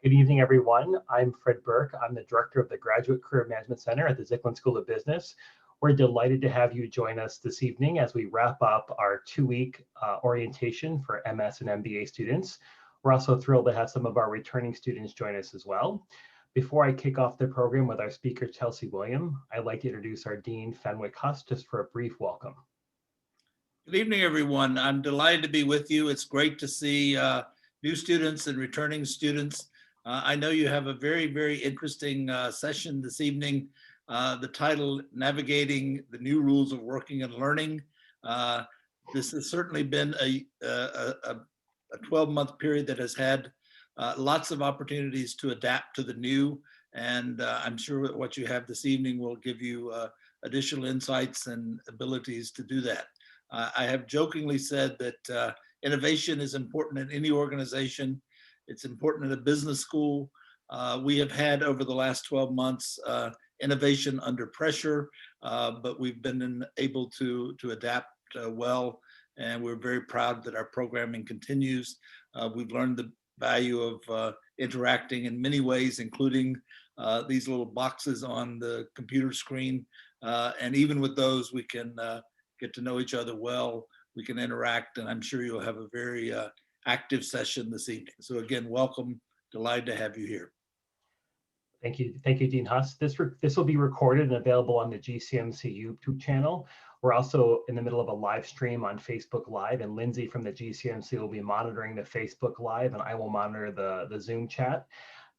Good evening, everyone. I'm Fred Burke. I'm the director of the Graduate Career Management Center at the Zicklin School of Business. We're delighted to have you join us this evening as we wrap up our two-week orientation for MS and MBA students. We're also thrilled to have some of our returning students join us as well. Before I kick off the program with our speaker, Chelsea William, I'd like to introduce our Dean, Fenwick Huss, just for a brief welcome. Good evening, everyone. I'm delighted to be with you. It's great to see new students and returning students. I know you have a very, very interesting session this evening. The title, Navigating the New Rules of Working and Learning. This has certainly been a 12-month period that has had lots of opportunities to adapt to the new. And I'm sure that what you have this evening will give you additional insights and abilities to do that. I have jokingly said that innovation is important in any organization. It's important in a business school. We have had over the last 12 months innovation under pressure, but we've been able to adapt well, and we're very proud that our programming continues. We've learned the value of interacting in many ways, including these little boxes on the computer screen. And even with those, we can get to know each other well, we can interact, and I'm sure you'll have a very active session this evening. So again, welcome, delighted to have you here. Thank you, Dean Huss. This will be recorded and available on the GCMC YouTube channel. We're also in the middle of a live stream on Facebook Live, and Lindsay from the GCMC will be monitoring the Facebook Live, and I will monitor the Zoom chat.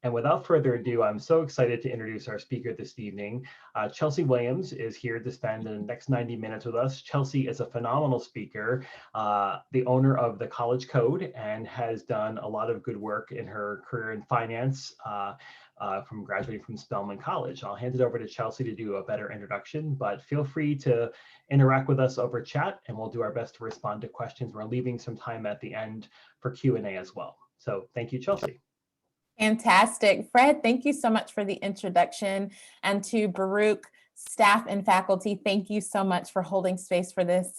And without further ado, I'm so excited to introduce our speaker this evening. Chelsea Williams is here to spend the next 90 minutes with us. Chelsea is a phenomenal speaker, the owner of the College Code, and has done a lot of good work in her career in finance from graduating from Spelman College. I'll hand it over to Chelsea to do a better introduction, but feel free to interact with us over chat, and we'll do our best to respond to questions. We're leaving some time at the end for Q&A as well. So thank you, Chelsea. Fantastic. Fred, thank you so much for the introduction. And to Baruch, staff and faculty, thank you so much for holding space for this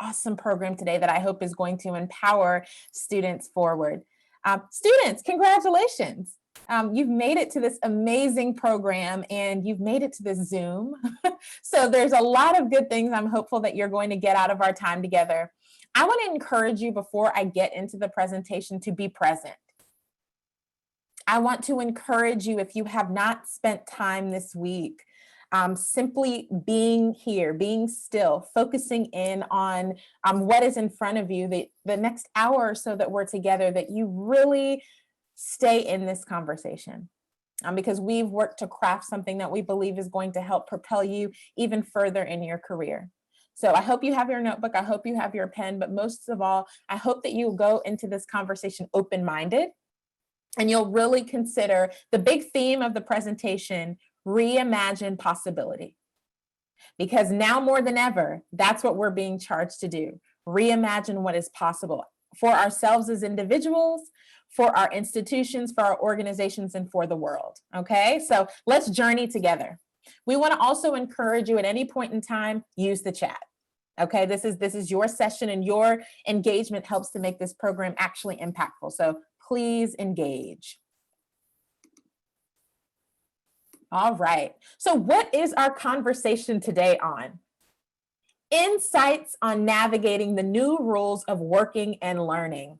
awesome program today that I hope is going to empower students forward. Students, congratulations. You've made it to this amazing program and you've made it to this Zoom. So there's a lot of good things I'm hopeful that you're going to get out of our time together. I want to encourage you before I get into the presentation to be present. I want to encourage you, if you have not spent time this week, simply being here, being still, focusing in on what is in front of you, the next hour or so that we're together, that you really stay in this conversation. Because we've worked to craft something that we believe is going to help propel you even further in your career. So I hope you have your notebook, I hope you have your pen, but most of all, I hope that you go into this conversation open-minded. And you'll really consider the big theme of the presentation, reimagine possibility. Because now more than ever, that's what we're being charged to do. Reimagine what is possible for ourselves as individuals, for our institutions, for our organizations, and for the world, okay? So let's journey together. We wanna also encourage you at any point in time, use the chat. Okay, this is your session, and your engagement helps to make this program actually impactful. So please engage. All right, so what is our conversation today on? Insights on navigating the new rules of working and learning.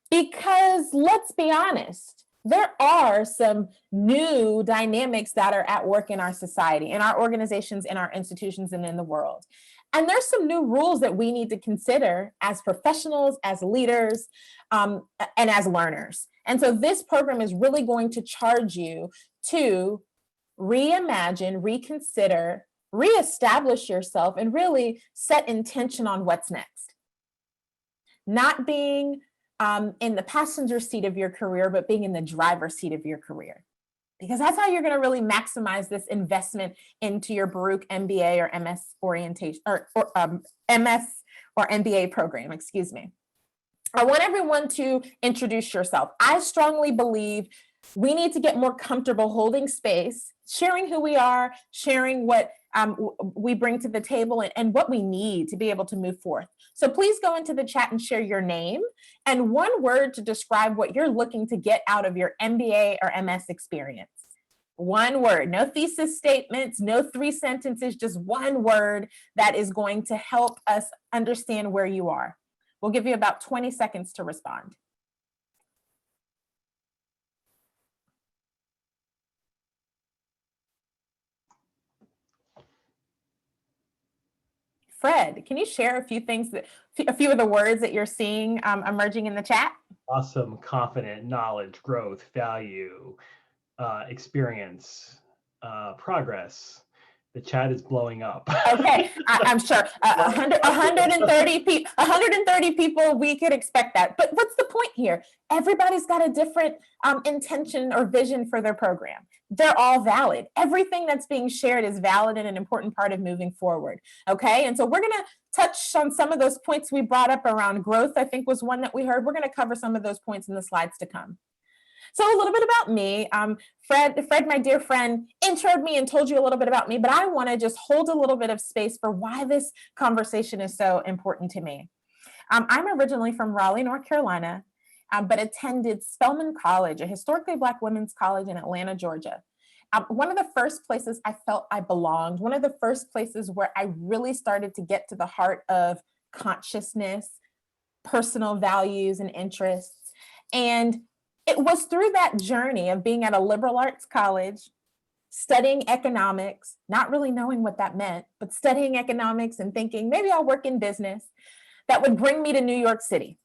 Because let's be honest, there are some new dynamics that are at work in our society, in our organizations, in our institutions, and in the world. And there's some new rules that we need to consider as professionals, as leaders, and as learners. And so this program is really going to charge you to reimagine, reconsider, reestablish yourself, and really set intention on what's next. Not being in the passenger seat of your career, but being in the driver's seat of your career. Because that's how you're going to really maximize this investment into your Baruch MBA or MS orientation, or MS or MBA program, excuse me. I want everyone to introduce yourself. I strongly believe we need to get more comfortable holding space, sharing who we are, sharing what we bring to the table and what we need to be able to move forth. So please go into the chat and share your name and one word to describe what you're looking to get out of your MBA or MS experience. One word, no thesis statements, no 3 sentences, just one word that is going to help us understand where you are. We'll give you about 20 seconds to respond. Fred, can you share a few of the words that you're seeing emerging in the chat? Awesome, confident, knowledge, growth, value, experience, progress. The chat is blowing up. Okay, I'm sure 130 people, we could expect that. But what's the point here? Everybody's got a different intention or vision for their program. They're all valid. Everything that's being shared is valid and an important part of moving forward. Okay, and so we're going to touch on some of those points we brought up around growth, I think was one that we heard. We're going to cover some of those points in the slides to come. So a little bit about me. Fred, my dear friend, introed me and told you a little bit about me, but I want to just hold a little bit of space for why this conversation is so important to me. I'm originally from Raleigh, North Carolina, but attended Spelman College, a historically Black women's college in Atlanta, Georgia. One of the first places I felt I belonged, one of the first places where I really started to get to the heart of consciousness, personal values and interests. And it was through that journey of being at a liberal arts college, studying economics, not really knowing what that meant, but studying economics and thinking maybe I'll work in business, that would bring me to New York City,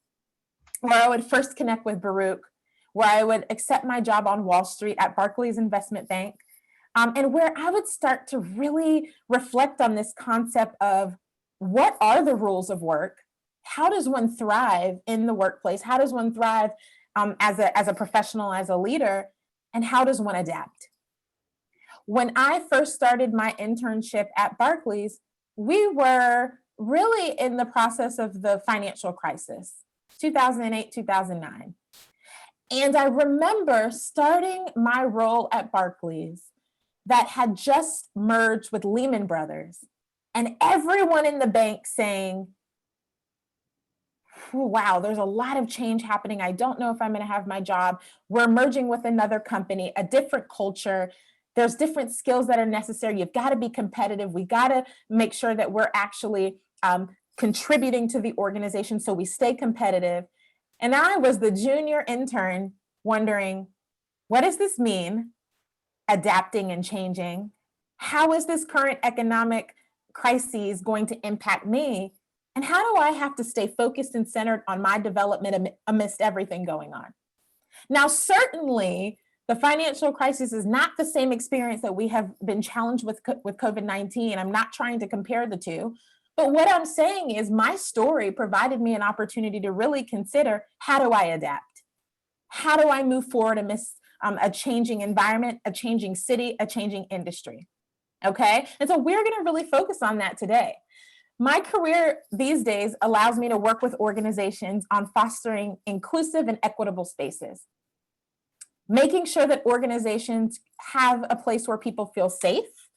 where I would first connect with Baruch, where I would accept my job on Wall Street at Barclays Investment Bank, and where I would start to really reflect on this concept of what are the rules of work? How does one thrive in the workplace? How does one thrive as a professional, as a leader, and how does one adapt? When I first started my internship at Barclays, we were really in the process of the financial crisis, 2008, 2009. And I remember starting my role at Barclays that had just merged with Lehman Brothers, and everyone in the bank saying, wow, there's a lot of change happening. I don't know if I'm going to have my job. We're merging with another company, a different culture. There's different skills that are necessary. You've got to be competitive. We got to make sure that we're actually contributing to the organization so we stay competitive. And I was the junior intern wondering, what does this mean? Adapting and changing. How is this current economic crisis going to impact me? And how do I have to stay focused and centered on my development amidst everything going on? Now, certainly, the financial crisis is not the same experience that we have been challenged with COVID-19. I'm not trying to compare the two. But what I'm saying is my story provided me an opportunity to really consider, how do I adapt? How do I move forward amidst a changing environment, a changing city, a changing industry? Okay, and so we're going to really focus on that today. My career these days allows me to work with organizations on fostering inclusive and equitable spaces, making sure that organizations have a place where people feel safe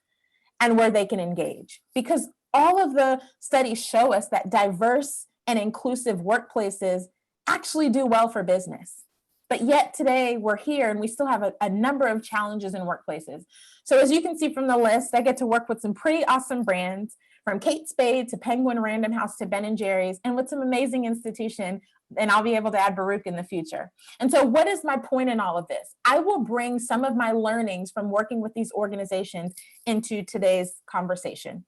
and where they can engage. Because all of the studies show us that diverse and inclusive workplaces actually do well for business. But yet today we're here and we still have a number of challenges in workplaces. So as you can see from the list, I get to work with some pretty awesome brands, from Kate Spade to Penguin Random House to Ben & Jerry's, and with some amazing institution, and I'll be able to add Baruch in the future. And so what is my point in all of this? I will bring some of my learnings from working with these organizations into today's conversation.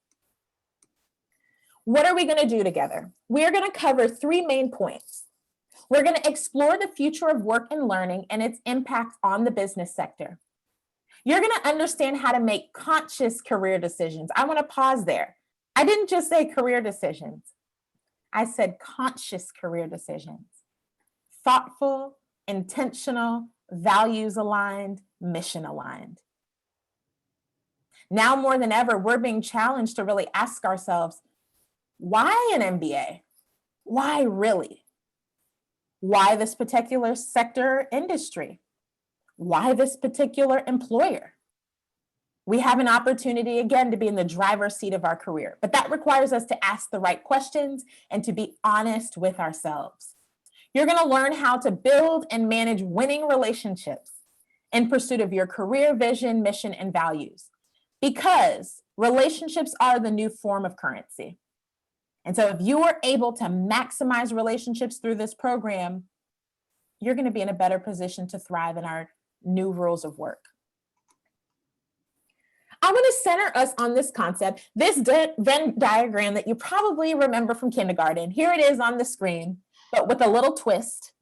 What are we going to do together? We are going to cover 3 main points. We're going to explore the future of work and learning and its impact on the business sector. You're going to understand how to make conscious career decisions. I want to pause there. I didn't just say career decisions. I said conscious career decisions. Thoughtful, intentional, values aligned, mission aligned. Now more than ever, we're being challenged to really ask ourselves, why an MBA? Why really? Why this particular sector industry? Why this particular employer? We have an opportunity, again, to be in the driver's seat of our career, but that requires us to ask the right questions and to be honest with ourselves. You're going to learn how to build and manage winning relationships in pursuit of your career vision, mission, and values, because relationships are the new form of currency. And so if you are able to maximize relationships through this program, you're going to be in a better position to thrive in our new rules of work. I want to center us on this concept, this Venn diagram that you probably remember from kindergarten. Here it is on the screen, but with a little twist.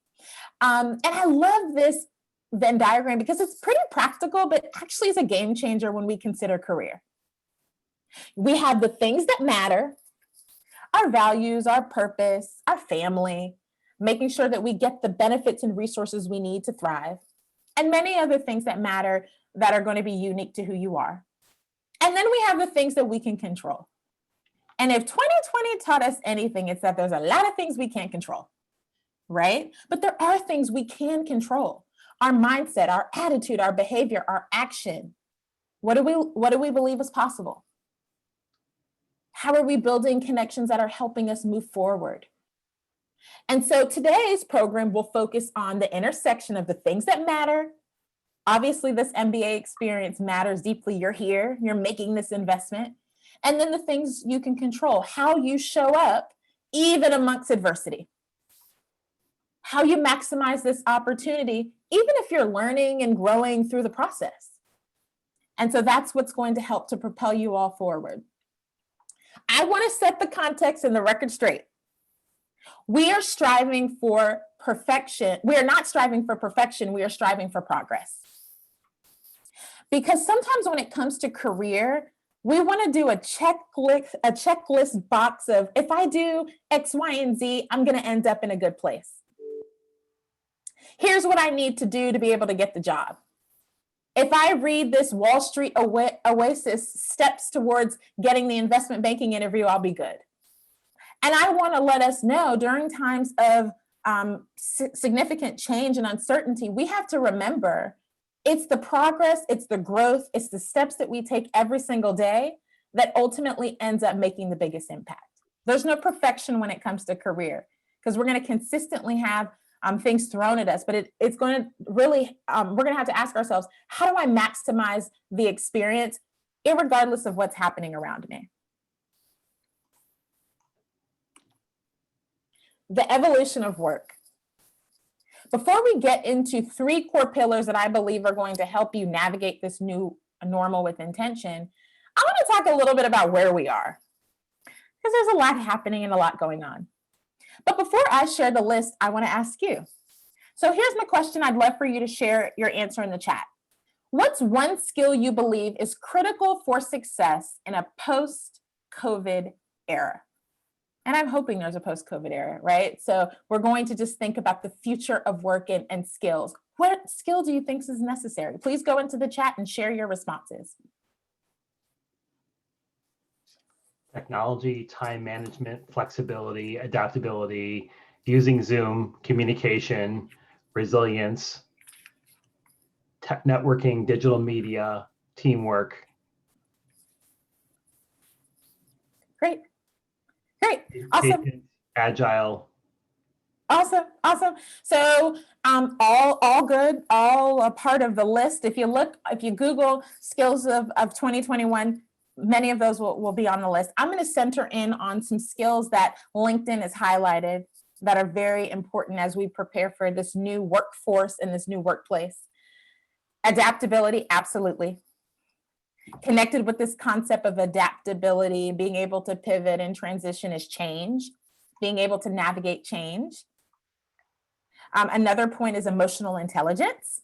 And I love this Venn diagram because it's pretty practical, but actually is a game changer when we consider career. We have the things that matter, our values, our purpose, our family, making sure that we get the benefits and resources we need to thrive, and many other things that matter that are going to be unique to who you are. And then we have the things that we can control. And if 2020 taught us anything, it's that there's a lot of things we can't control, right? But there are things we can control. Our mindset, our attitude, our behavior, our action. What do we believe is possible? How are we building connections that are helping us move forward? And so today's program will focus on the intersection of the things that matter. Obviously, this MBA experience matters deeply. You're here, you're making this investment. And then the things you can control, how you show up, even amongst adversity. How you maximize this opportunity, even if you're learning and growing through the process. And so that's what's going to help to propel you all forward. I want to set the context and the record straight. We are striving for perfection. We are not striving for perfection. We are striving for progress. Because sometimes when it comes to career, we want to do a checklist box of, if I do X, Y, and Z, I'm going to end up in a good place. Here's what I need to do to be able to get the job. If I read this Wall Street Oasis steps towards getting the investment banking interview, I'll be good. And I want to let us know during times of significant change and uncertainty, we have to remember it's the progress, it's the growth, it's the steps that we take every single day that ultimately ends up making the biggest impact. There's no perfection when it comes to career, because we're going to consistently have things thrown at us, but it's going to really, we're going to have to ask ourselves, how do I maximize the experience irregardless of what's happening around me? The evolution of work. Before we get into 3 core pillars that I believe are going to help you navigate this new normal with intention, I want to talk a little bit about where we are, because there's a lot happening and a lot going on. But before I share the list, I want to ask you. So here's my question. I'd love for you to share your answer in the chat. What's one skill you believe is critical for success in a post-COVID era? And I'm hoping there's a post-COVID era, right? So we're going to just think about the future of work and skills. What skill do you think is necessary? Please go into the chat and share your responses. Technology, time management, flexibility, adaptability, using Zoom, communication, resilience, networking, digital media, teamwork. Great. Awesome. Agile. Awesome. So all good, all a part of the list. If you Google skills of 2021, many of those will be on the list. I'm going to center in on some skills that LinkedIn has highlighted that are very important as we prepare for this new workforce and this new workplace. Adaptability, absolutely. Connected with this concept of adaptability, being able to pivot and transition is change, being able to navigate change. Another point is emotional intelligence,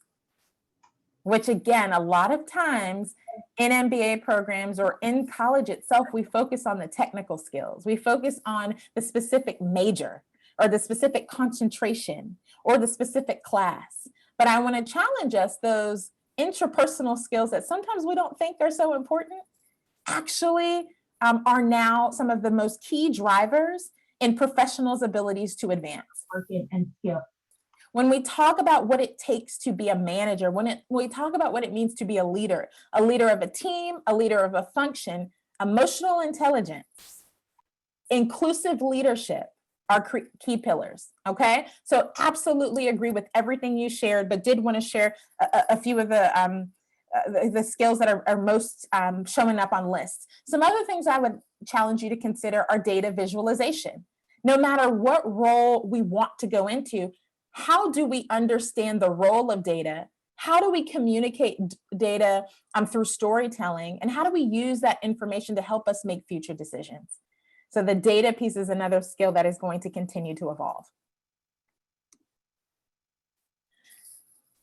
which again, a lot of times in MBA programs or in college itself, we focus on the technical skills. We focus on the specific major or the specific concentration or the specific class. But I want to challenge us, those interpersonal skills that sometimes we don't think are so important, actually are now some of the most key drivers in professionals' abilities to advance. And skill. When we talk about what it takes to be a manager, when we talk about what it means to be a leader of a team, a leader of a function, emotional intelligence, inclusive leadership are key pillars, okay? So absolutely agree with everything you shared, but did want to share a few of the skills that are most showing up on lists. Some other things I would challenge you to consider are data visualization. No matter what role we want to go into, how do we understand the role of data? How do we communicate data through storytelling? And how do we use that information to help us make future decisions? So the data piece is another skill that is going to continue to evolve.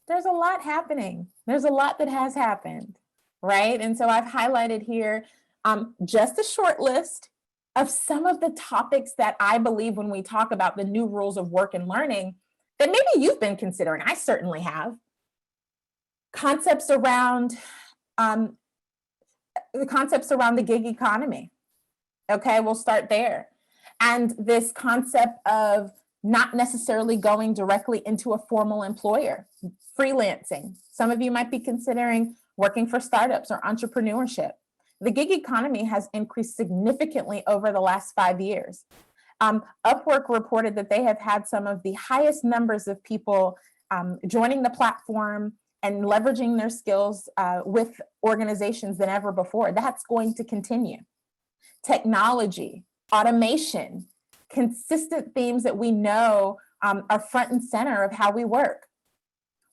There's a lot happening. There's a lot that has happened, right? And so I've highlighted here just a short list of some of the topics that I believe when we talk about the new rules of work and learning that maybe you've been considering. I certainly have. Concepts around the gig economy. Okay, we'll start there. And this concept of not necessarily going directly into a formal employer, freelancing. Some of you might be considering working for startups or entrepreneurship. The gig economy has increased significantly over the last 5 years. Upwork reported that they have had some of the highest numbers of people joining the platform and leveraging their skills with organizations than ever before. That's going to continue. Technology, automation, consistent themes that we know are front and center of how we work,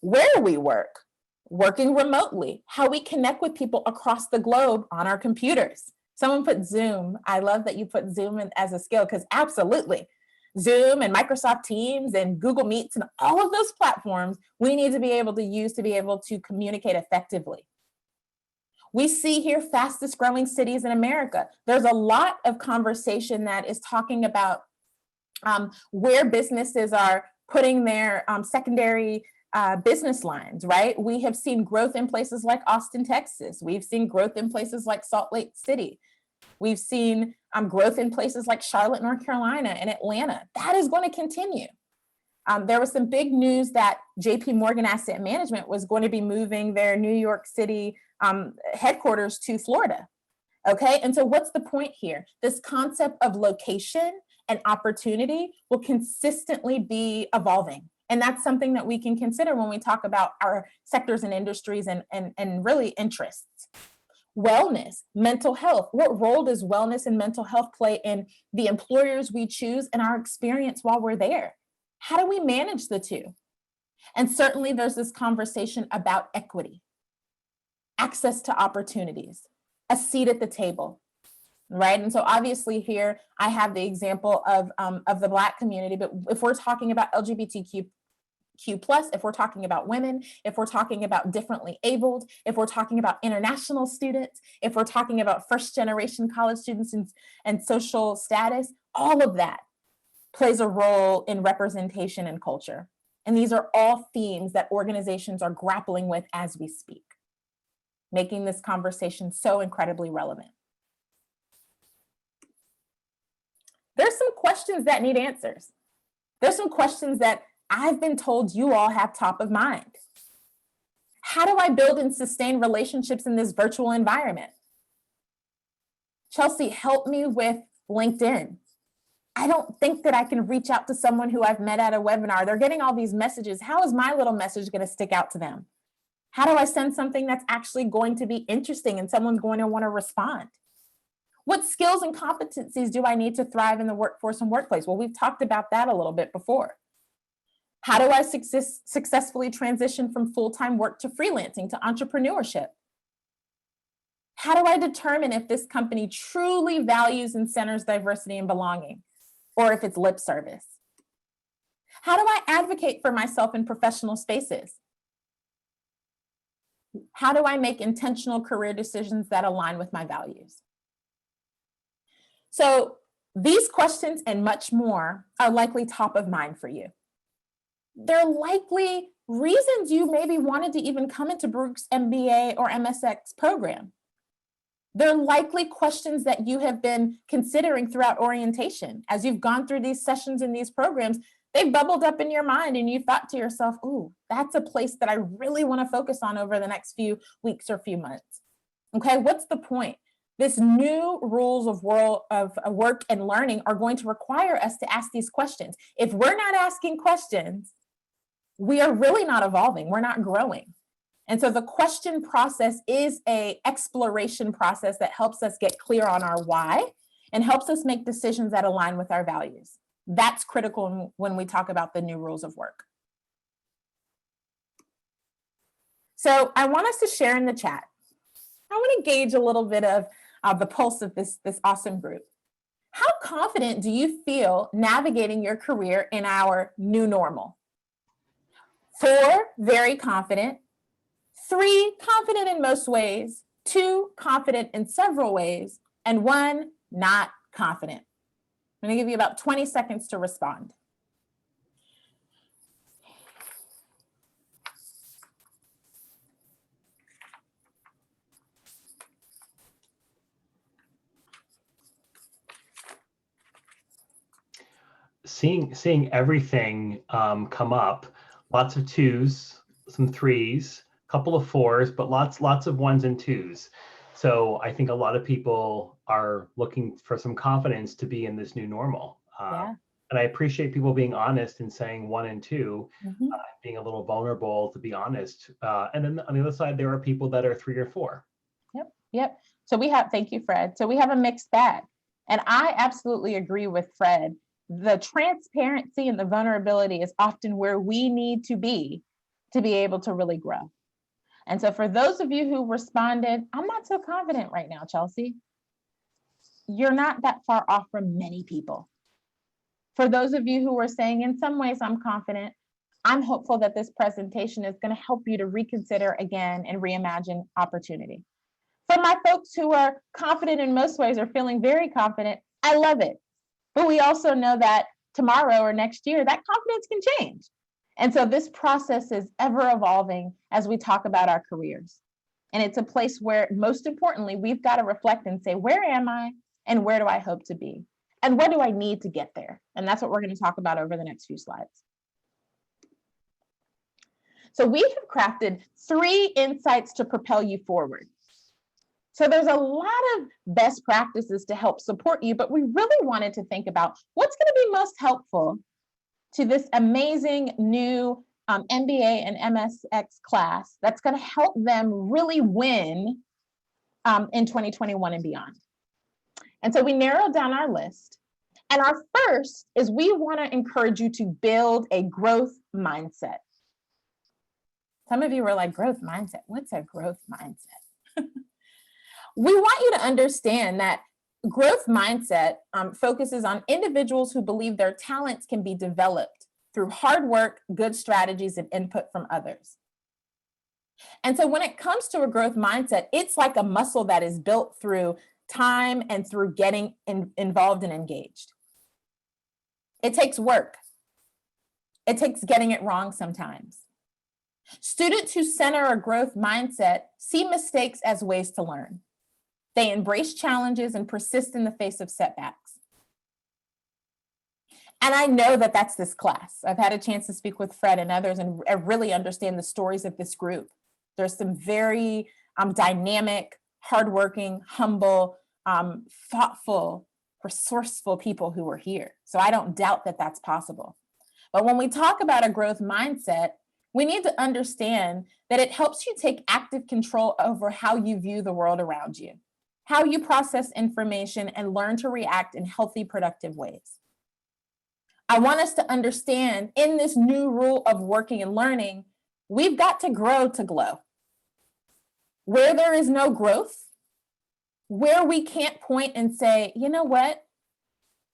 where we work, working remotely, how we connect with people across the globe on our computers. Someone put Zoom. I love that you put Zoom in as a skill, because absolutely, Zoom and Microsoft Teams and Google Meets and all of those platforms we need to be able to use to be able to communicate effectively. We see here fastest growing cities in America. There's a lot of conversation that is talking about where businesses are putting their secondary business lines, right? We have seen growth in places like Austin, Texas. We've seen growth in places like Salt Lake City. We've seen growth in places like Charlotte, North Carolina, and Atlanta. That is going to continue. There was some big news that JP Morgan Asset Management was going to be moving their New York City headquarters to Florida. Okay, and so what's the point here? This concept of location and opportunity will consistently be evolving. And that's something that we can consider when we talk about our sectors and industries and really interests. Wellness, mental health. What role does wellness and mental health play in the employers we choose and our experience while we're there? How do we manage the two? And certainly there's this conversation about equity, access to opportunities, a seat at the table, right? And so obviously here I have the example of the Black community, but if we're talking about LGBTQ+, if we're talking about women, if we're talking about differently abled, if we're talking about international students, if we're talking about first generation college students and social status, all of that plays a role in representation and culture. And these are all themes that organizations are grappling with as we speak, making this conversation so incredibly relevant. There's some questions that need answers. There's some questions that I've been told you all have top of mind. How do I build and sustain relationships in this virtual environment? Chelsea, help me with LinkedIn. I don't think that I can reach out to someone who I've met at a webinar. They're getting all these messages. How is my little message going to stick out to them? How do I send something that's actually going to be interesting and someone's going to want to respond? What skills and competencies do I need to thrive in the workforce and workplace? Well, we've talked about that a little bit before. How do I successfully transition from full-time work to freelancing to entrepreneurship? How do I determine if this company truly values and centers diversity and belonging, or if it's lip service? How do I advocate for myself in professional spaces? How do I make intentional career decisions that align with my values? So these questions and much more are likely top of mind for you. They're likely reasons you maybe wanted to even come into Baruch's MBA or MSX program. They're likely questions that you have been considering throughout orientation. As you've gone through these sessions in these programs, They've bubbled up in your mind and you thought to yourself, ooh, that's a place that I really want to focus on over the next few weeks or few months. Okay, what's the point? This new rules of work and learning are going to require us to ask these questions. If we're not asking questions, we are really not evolving. We're not growing. And so the question process is an exploration process that helps us get clear on our why and helps us make decisions that align with our values. That's critical when we talk about the new rules of work. So I want us to share in the chat. I want to gauge a little bit of the pulse of this awesome group. How confident do you feel navigating your career in our new normal? 4, very confident. 3, confident in most ways. 2, confident in several ways. And 1, not confident. I'm going to give you about 20 seconds to respond. Seeing everything come up, lots of 2s, some 3s, a couple of 4s, but lots of 1s and 2s. So I think a lot of people are looking for some confidence to be in this new normal. Yeah. And I appreciate people being honest and saying 1 and 2, Mm-hmm. Being a little vulnerable to be honest. And then on the other side, there are people that are 3 or 4. Yep. So thank you, Fred. So we have a mixed bag. And I absolutely agree with Fred. The transparency and the vulnerability is often where we need to be able to really grow. And so for those of you who responded, I'm not so confident right now, Chelsea. You're not that far off from many people. For those of you who were saying, in some ways, I'm confident, I'm hopeful that this presentation is going to help you to reconsider again and reimagine opportunity. For my folks who are confident in most ways or feeling very confident, I love it. But we also know that tomorrow or next year, that confidence can change. And so this process is ever evolving as we talk about our careers. And it's a place where, most importantly, we've got to reflect and say, where am I and where do I hope to be? And what do I need to get there? And that's what we're going to talk about over the next few slides. So we have crafted 3 insights to propel you forward. So there's a lot of best practices to help support you, but we really wanted to think about what's going to be most helpful to this amazing new MBA and MSX class that's going to help them really win in 2021 and beyond. And so we narrowed down our list. And our first is we want to encourage you to build a growth mindset. Some of you were like, growth mindset? What's a growth mindset? We want you to understand that growth mindset focuses on individuals who believe their talents can be developed through hard work, good strategies, and input from others. And so when it comes to a growth mindset, it's like a muscle that is built through time and through getting involved and engaged. It takes work. It takes getting it wrong sometimes. Students who center a growth mindset see mistakes as ways to learn. They embrace challenges and persist in the face of setbacks. And I know that that's this class. I've had a chance to speak with Fred and others and really understand the stories of this group. There's some very dynamic, hardworking, humble, thoughtful, resourceful people who are here. So I don't doubt that that's possible. But when we talk about a growth mindset, we need to understand that it helps you take active control over how you view the world around you, how you process information, and learn to react in healthy, productive ways. I want us to understand in this new rule of working and learning, we've got to grow to glow. Where there is no growth, where we can't point and say, you know what?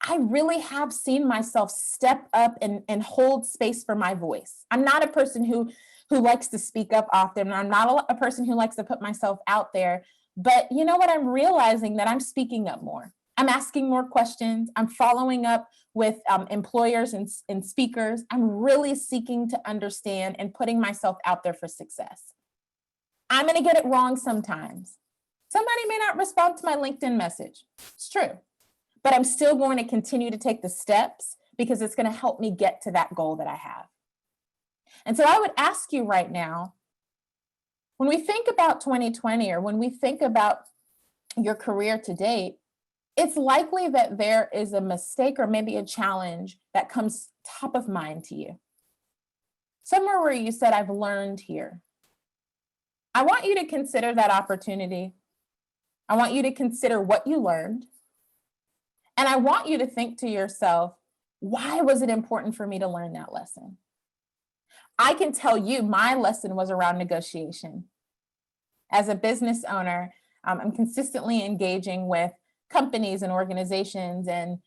I really have seen myself step up and hold space for my voice. I'm not a person who likes to speak up often. I'm not a person who likes to put myself out there. But you know what? I'm realizing that I'm speaking up more. I'm asking more questions. I'm following up with employers and speakers. I'm really seeking to understand and putting myself out there for success. I'm going to get it wrong sometimes. Somebody may not respond to my LinkedIn message. It's true. But I'm still going to continue to take the steps because it's going to help me get to that goal that I have. And so I would ask you right now, when we think about 2020 or when we think about your career to date, it's likely that there is a mistake or maybe a challenge that comes top of mind to you. Somewhere where you said, I've learned here. I want you to consider that opportunity. I want you to consider what you learned. And I want you to think to yourself, why was it important for me to learn that lesson? I can tell you my lesson was around negotiation. As a business owner, I'm consistently engaging with companies and organizations. And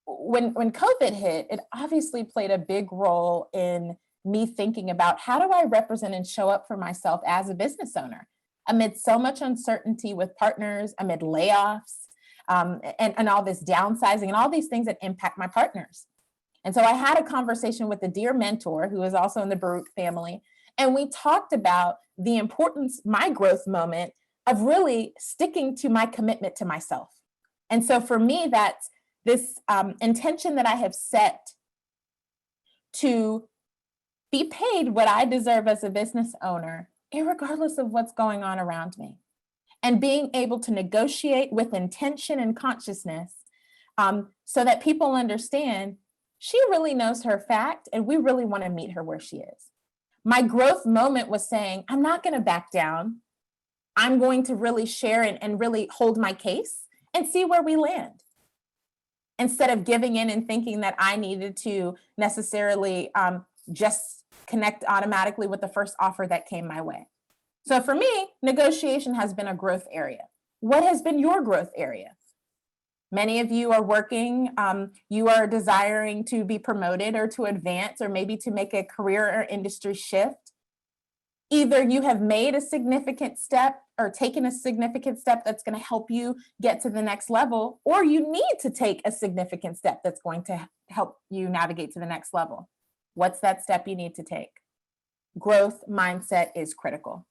when COVID hit, it obviously played a big role in me thinking about how do I represent and show up for myself as a business owner amid so much uncertainty with partners, amid layoffs, and all this downsizing and all these things that impact my partners. And so I had a conversation with a dear mentor who is also in the Baruch family. And we talked about the importance, my growth moment of really sticking to my commitment to myself. And so for me, that's this intention that I have set to be paid what I deserve as a business owner, irregardless of what's going on around me. And being able to negotiate with intention and consciousness so that people understand she really knows her fact and we really want to meet her where she is. My growth moment was saying, I'm not going to back down. I'm going to really share and really hold my case and see where we land. Instead of giving in and thinking that I needed to necessarily just connect automatically with the first offer that came my way. So for me, negotiation has been a growth area. What has been your growth area? Many of you are working, you are desiring to be promoted or to advance or maybe to make a career or industry shift. Either you have made a significant step or taken a significant step that's going to help you get to the next level, or you need to take a significant step that's going to help you navigate to the next level. What's that step you need to take? Growth mindset is critical.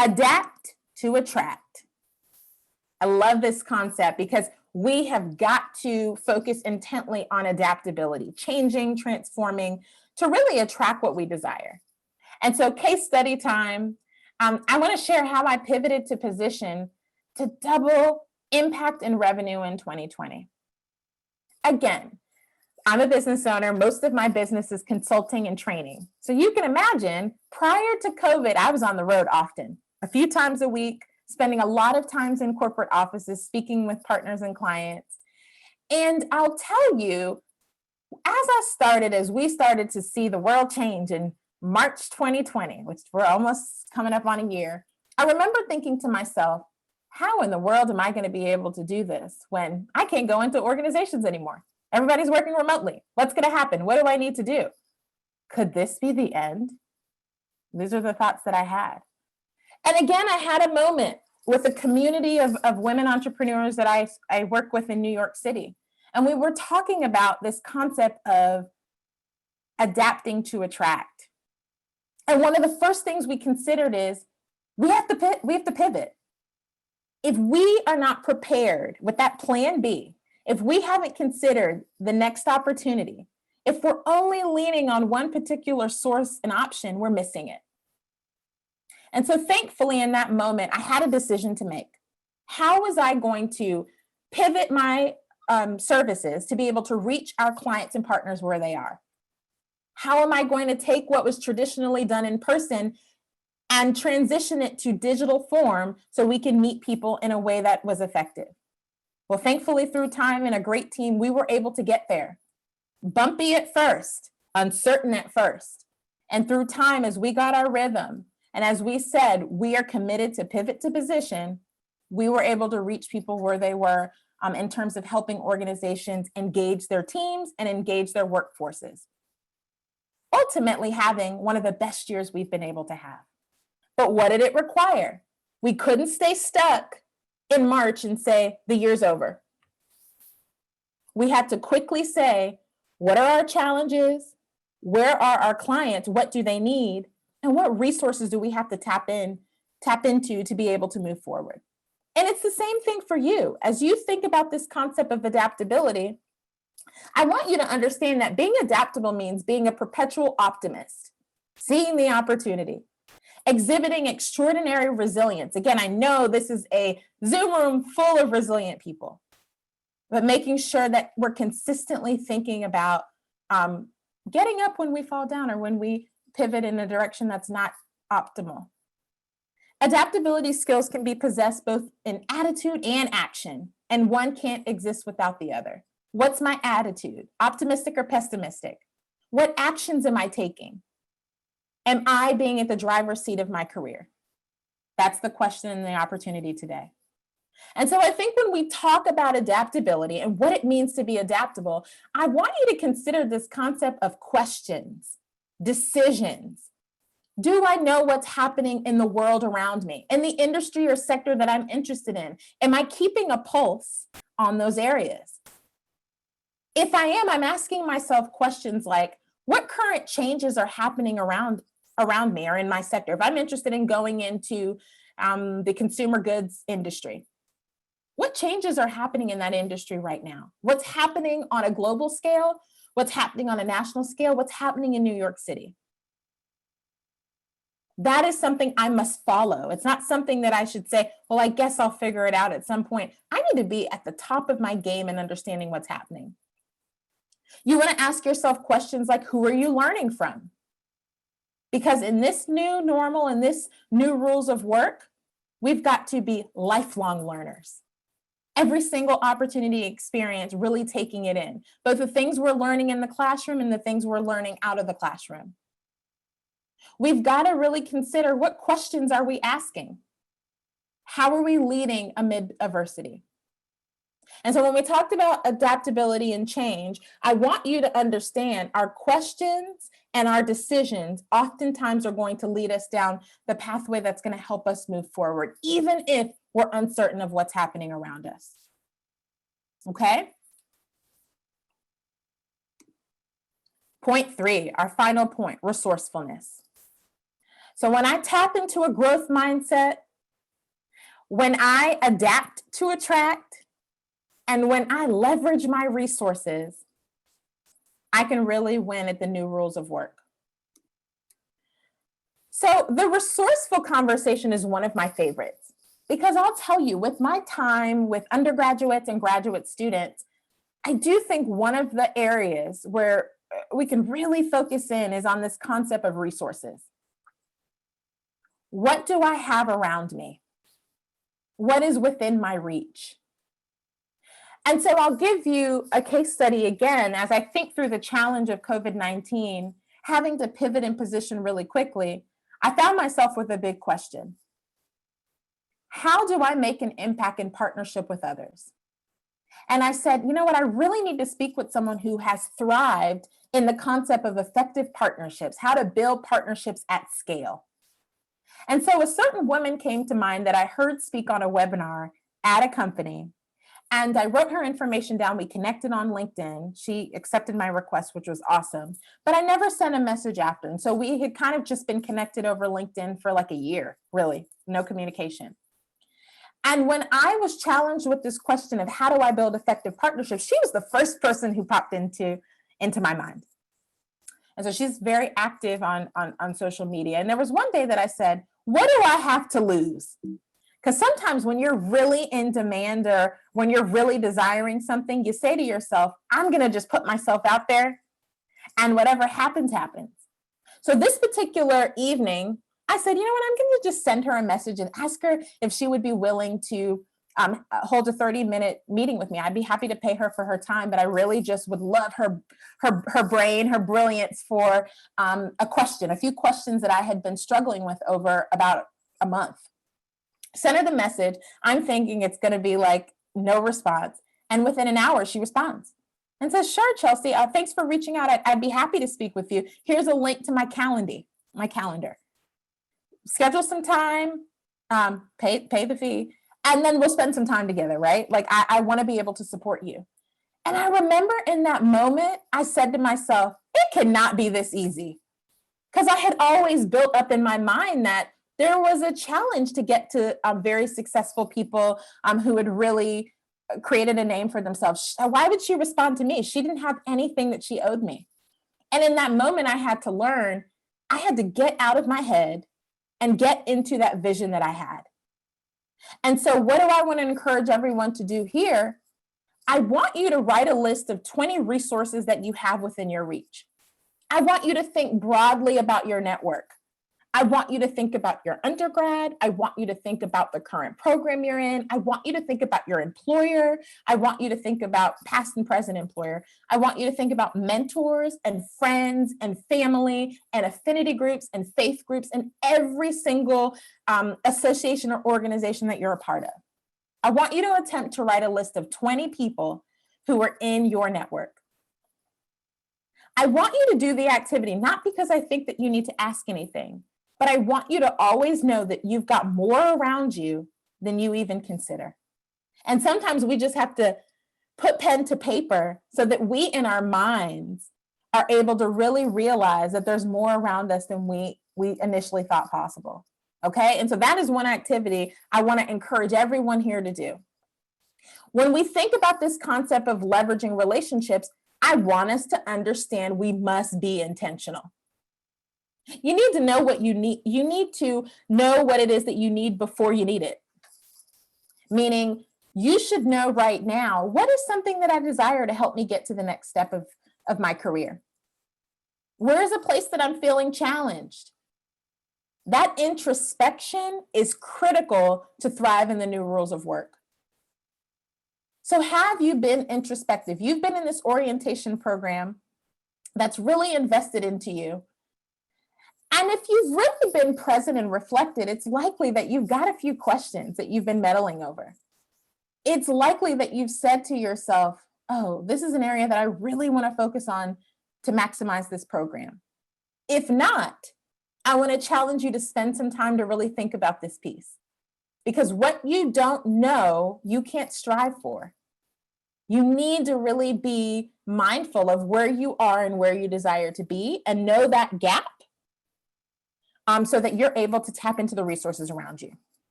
Adapt to attract. I love this concept because we have got to focus intently on adaptability, changing, transforming to really attract what we desire. And so case study time, I want to share how I pivoted to position to double impact and revenue in 2020. Again, I'm a business owner. Most of my business is consulting and training. So you can imagine prior to COVID, I was on the road often, a few times a week, spending a lot of times in corporate offices, speaking with partners and clients. And I'll tell you, as we started to see the world change in March 2020, which we're almost coming up on a year, I remember thinking to myself, how in the world am I going to be able to do this when I can't go into organizations anymore? Everybody's working remotely. What's going to happen? What do I need to do? Could this be the end? These are the thoughts that I had. And again, I had a moment with a community of women entrepreneurs that I work with in New York City. And we were talking about this concept of adapting to attract. And one of the first things we considered is we have to pivot. If we are not prepared with that plan B, if we haven't considered the next opportunity, if we're only leaning on one particular source and option, we're missing it. And so thankfully in that moment, I had a decision to make. How was I going to pivot my services to be able to reach our clients and partners where they are? How am I going to take what was traditionally done in person and transition it to digital form so we can meet people in a way that was effective? Well, thankfully through time and a great team, we were able to get there. Bumpy at first, uncertain at first. And through time, as we got our rhythm, and as we said, we are committed to pivot to position, we were able to reach people where they were in terms of helping organizations engage their teams and engage their workforces. Ultimately having one of the best years we've been able to have. But what did it require? We couldn't stay stuck in March and say, the year's over. We had to quickly say, what are our challenges? Where are our clients? What do they need? And what resources do we have to tap into to be able to move forward? And it's the same thing for you. As you think about this concept of adaptability, I want you to understand that being adaptable means being a perpetual optimist, seeing the opportunity, exhibiting extraordinary resilience. Again, I know this is a Zoom room full of resilient people, but making sure that we're consistently thinking about getting up when we fall down or when we pivot in a direction that's not optimal. Adaptability skills can be possessed both in attitude and action, and one can't exist without the other. What's my attitude? Optimistic or pessimistic? What actions am I taking? Am I being at the driver's seat of my career? That's the question and the opportunity today. And so I think when we talk about adaptability and what it means to be adaptable, I want you to consider this concept of questions, decisions. Do I know what's happening in the world around me, in the industry or sector that I'm interested in? Am I keeping a pulse on those areas? If I am, I'm asking myself questions like, what current changes are happening around me or in my sector? If I'm interested in going into the consumer goods industry, what changes are happening in that industry right now? What's happening on a global scale? What's happening on a national scale? What's happening in New York City? That is something I must follow. It's not something that I should say, well, I guess I'll figure it out at some point. I need to be at the top of my game and understanding what's happening. You want to ask yourself questions like, who are you learning from? Because in this new normal and this new rules of work, we've got to be lifelong learners. Every single opportunity experience, really taking it in, both the things we're learning in the classroom and the things we're learning out of the classroom. We've got to really consider, what questions are we asking? How are we leading amid adversity? And so when we talked about adaptability and change, I want you to understand our questions and our decisions oftentimes are going to lead us down the pathway that's going to help us move forward, even if we're uncertain of what's happening around us. Okay? Point 3, our final point, resourcefulness. So when I tap into a growth mindset, when I adapt to attract, and when I leverage my resources, I can really win at the new rules of work. So the resourceful conversation is one of my favorites, because I'll tell you, with my time with undergraduates and graduate students, I do think one of the areas where we can really focus in is on this concept of resources. What do I have around me? What is within my reach? And so I'll give you a case study again, as I think through the challenge of COVID-19, having to pivot and position really quickly, I found myself with a big question. How do I make an impact in partnership with others? And I said, you know what, I really need to speak with someone who has thrived in the concept of effective partnerships, how to build partnerships at scale. And so a certain woman came to mind that I heard speak on a webinar at a company. And I wrote her information down. We connected on LinkedIn. She accepted my request, which was awesome. But I never sent a message after. And so we had kind of just been connected over LinkedIn for like a year, really, no communication. And when I was challenged with this question of how do I build effective partnerships, she was the first person who popped into my mind. And so she's very active on social media. And there was one day that I said, what do I have to lose? Because sometimes when you're really in demand or when you're really desiring something, you say to yourself, I'm going to just put myself out there and whatever happens, happens. So this particular evening, I said, you know what, I'm going to just send her a message and ask her if she would be willing to hold a 30-minute meeting with me. I'd be happy to pay her for her time, but I really just would love her brain, her brilliance for a few questions that I had been struggling with over about a month. Sent her the message. I'm thinking it's going to be like no response. And within an hour, she responds and says, sure, Chelsea, thanks for reaching out. I'd be happy to speak with you. Here's a link to my calendar. Schedule some time, pay the fee, and then we'll spend some time together, right? Like I want to be able to support you. And I remember in that moment, I said to myself, it cannot be this easy. Because I had always built up in my mind that There was a challenge to get to very successful people who had really created a name for themselves. Why would she respond to me? She didn't have anything that she owed me. And in that moment, I had to learn, I had to get out of my head and get into that vision that I had. And so what do I want to encourage everyone to do here? I want you to write a list of 20 resources that you have within your reach. I want you to think broadly about your network. I want you to think about your undergrad. I want you to think about the current program you're in. I want you to think about your employer. I want you to think about past and present employer. I want you to think about mentors and friends and family and affinity groups and faith groups and every single association or organization that you're a part of. I want you to attempt to write a list of 20 people who are in your network. I want you to do the activity, not because I think that you need to ask anything, but I want you to always know that you've got more around you than you even consider. And sometimes we just have to put pen to paper so that we in our minds are able to really realize that there's more around us than we initially thought possible. Okay, and so that is one activity I want to encourage everyone here to do. When we think about this concept of leveraging relationships, I want us to understand we must be intentional. You need to know what you need. You need to know what it is that you need before you need it. Meaning, you should know right now, what is something that I desire to help me get to the next step of my career? Where is a place that I'm feeling challenged? That introspection is critical to thrive in the new rules of work. So have you been introspective? You've been in this orientation program that's really invested into you. And if you've really been present and reflected, it's likely that you've got a few questions that you've been meddling over. It's likely that you've said to yourself, oh, this is an area that I really want to focus on to maximize this program. If not, I want to challenge you to spend some time to really think about this piece. Because what you don't know, you can't strive for. You need to really be mindful of where you are and where you desire to be and know that gap so that you're able to tap into the resources around you.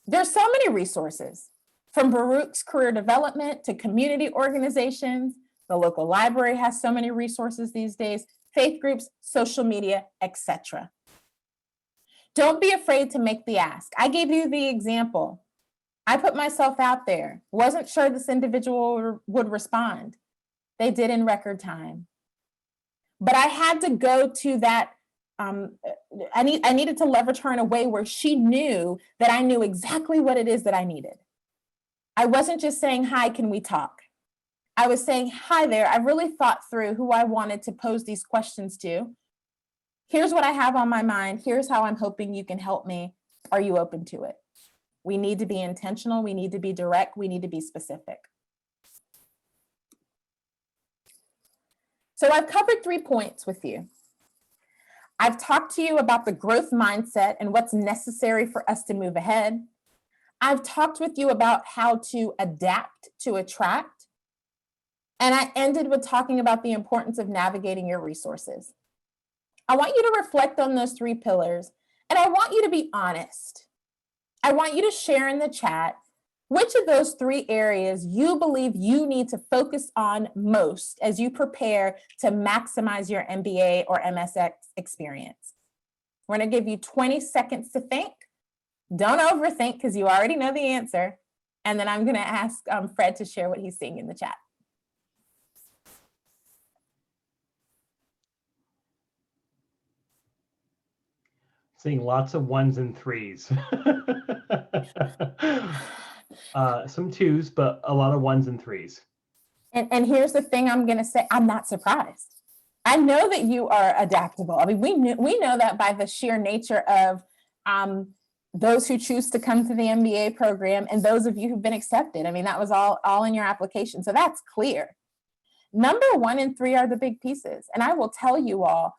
There's so many resources, from Baruch's career development to community organizations. The local library has so many resources these days, faith groups, social media, etc. Don't be afraid to make the ask. I gave you the example. I put myself out there, wasn't sure this individual would respond. They did in record time. But I had to go to that, I needed to leverage her in a way where she knew that I knew exactly what it is that I needed. I wasn't just saying, hi, can we talk? I was saying, hi there, I really thought through who I wanted to pose these questions to. Here's what I have on my mind. Here's how I'm hoping you can help me. Are you open to it? We need to be intentional. We need to be direct. We need to be specific. So I've covered 3 points with you. I've talked to you about the growth mindset and what's necessary for us to move ahead. I've talked with you about how to adapt to attract. And I ended with talking about the importance of navigating your resources. I want you to reflect on those 3 pillars, and I want you to be honest. I want you to share in the chat which of those 3 areas you believe you need to focus on most as you prepare to maximize your MBA or MSX experience. We're going to give you 20 seconds to think. Don't overthink because you already know the answer. And then I'm going to ask Fred to share what he's seeing in the chat. Seeing lots of 1s and 3s. Some 2s, but a lot of 1s and 3s. And here's the thing I'm going to say, I'm not surprised. I know that you are adaptable. I mean, we know that by the sheer nature of those who choose to come to the MBA program and those of you who've been accepted. I mean, that was all in your application. So that's clear. Number 1 and 3 are the big pieces. And I will tell you all,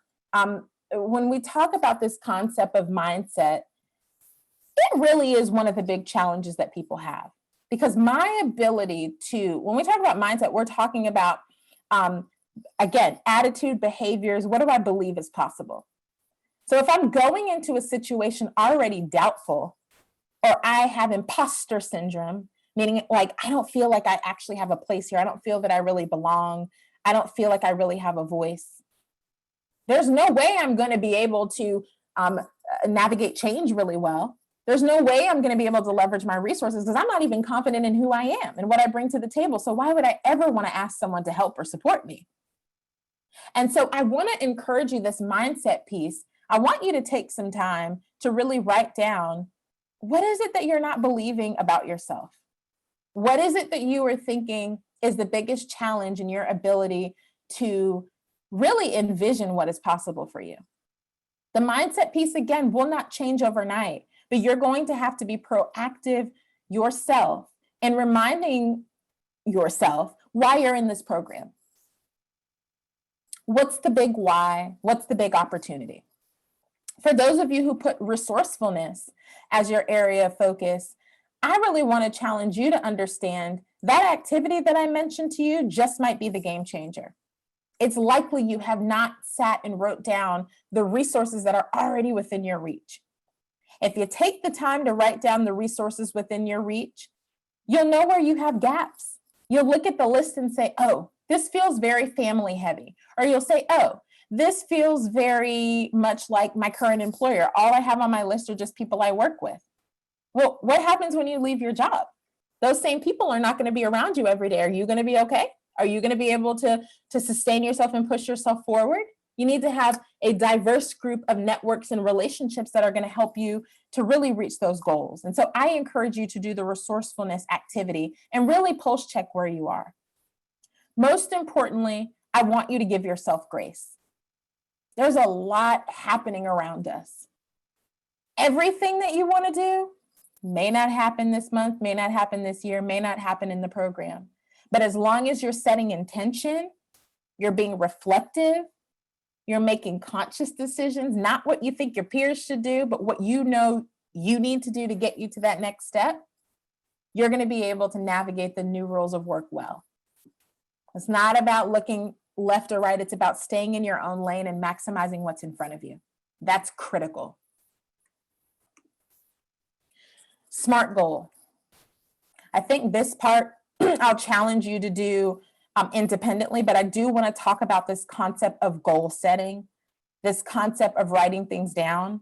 when we talk about this concept of mindset, it really is one of the big challenges that people have. Because my ability to, when we talk about mindset, we're talking about, again, attitude, behaviors, what do I believe is possible? So if I'm going into a situation already doubtful, or I have imposter syndrome, meaning like I don't feel like I actually have a place here, I don't feel that I really belong, I don't feel like I really have a voice, there's no way I'm going to be able to navigate change really well. There's no way I'm going to be able to leverage my resources because I'm not even confident in who I am and what I bring to the table. So why would I ever want to ask someone to help or support me? And so I want to encourage you this mindset piece. I want you to take some time to really write down, what is it that you're not believing about yourself? What is it that you are thinking is the biggest challenge in your ability to really envision what is possible for you? The mindset piece, again, will not change overnight, but you're going to have to be proactive yourself and reminding yourself why you're in this program. What's the big why? What's the big opportunity? For those of you who put resourcefulness as your area of focus, I really want to challenge you to understand that activity that I mentioned to you just might be the game changer. It's likely you have not sat and wrote down the resources that are already within your reach. If you take the time to write down the resources within your reach, you'll know where you have gaps. You'll look at the list and say, oh, this feels very family heavy. Or you'll say, oh, this feels very much like my current employer. All I have on my list are just people I work with. Well, what happens when you leave your job? Those same people are not going to be around you every day. Are you going to be okay? Are you going to be able to sustain yourself and push yourself forward? You need to have a diverse group of networks and relationships that are going to help you to really reach those goals. And so I encourage you to do the resourcefulness activity and really pulse check where you are. Most importantly, I want you to give yourself grace. There's a lot happening around us. Everything that you want to do may not happen this month, may not happen this year, may not happen in the program. But as long as you're setting intention, you're being reflective, you're making conscious decisions, not what you think your peers should do, but what you know you need to do to get you to that next step, you're going to be able to navigate the new rules of work well. It's not about looking left or right. It's about staying in your own lane and maximizing what's in front of you. That's critical. SMART goal. I think this part I'll challenge you to do independently, but I do want to talk about this concept of goal setting, this concept of writing things down.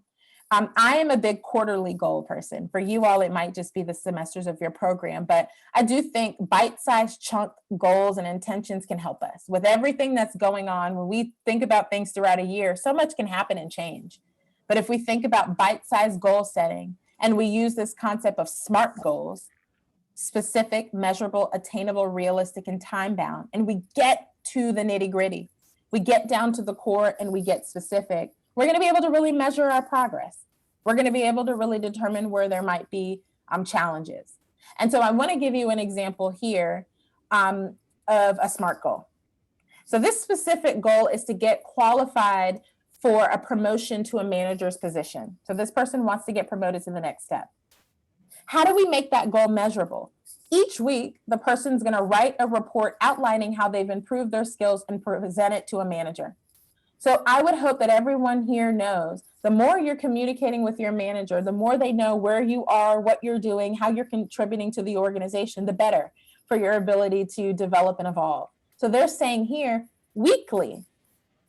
I am a big quarterly goal person. For you all, it might just be the semesters of your program, but I do think bite-sized chunk goals and intentions can help us. With everything that's going on, when we think about things throughout a year, so much can happen and change. But if we think about bite-sized goal setting, and we use this concept of SMART goals, specific, measurable, attainable, realistic, and time-bound, and we get to the nitty-gritty, we get down to the core and we get specific, we're going to be able to really measure our progress. We're going to be able to really determine where there might be challenges. And so I want to give you an example here of a SMART goal. So this specific goal is to get qualified for a promotion to a manager's position. So this person wants to get promoted to the next step. How do we make that goal measurable? Each week, the person's going to write a report outlining how they've improved their skills and present it to a manager. So I would hope that everyone here knows the more you're communicating with your manager, the more they know where you are, what you're doing, how you're contributing to the organization, the better for your ability to develop and evolve. So they're saying here, weekly,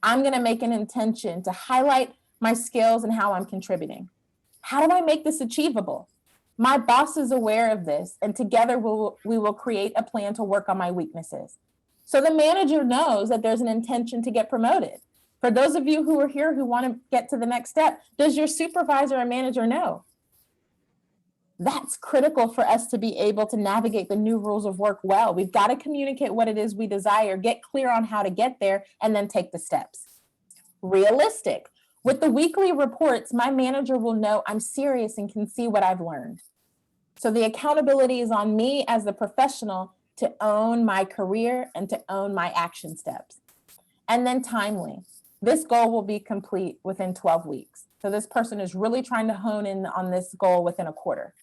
I'm going to make an intention to highlight my skills and how I'm contributing. How do I make this achievable? My boss is aware of this, and together we will create a plan to work on my weaknesses. So the manager knows that there's an intention to get promoted. For those of you who are here who want to get to the next step, does your supervisor or manager know? That's critical for us to be able to navigate the new rules of work well. We've got to communicate what it is we desire, get clear on how to get there, and then take the steps. Realistic. With the weekly reports, my manager will know I'm serious and can see what I've learned. So the accountability is on me as the professional to own my career and to own my action steps. And then timely. This goal will be complete within 12 weeks. So this person is really trying to hone in on this goal within a quarter.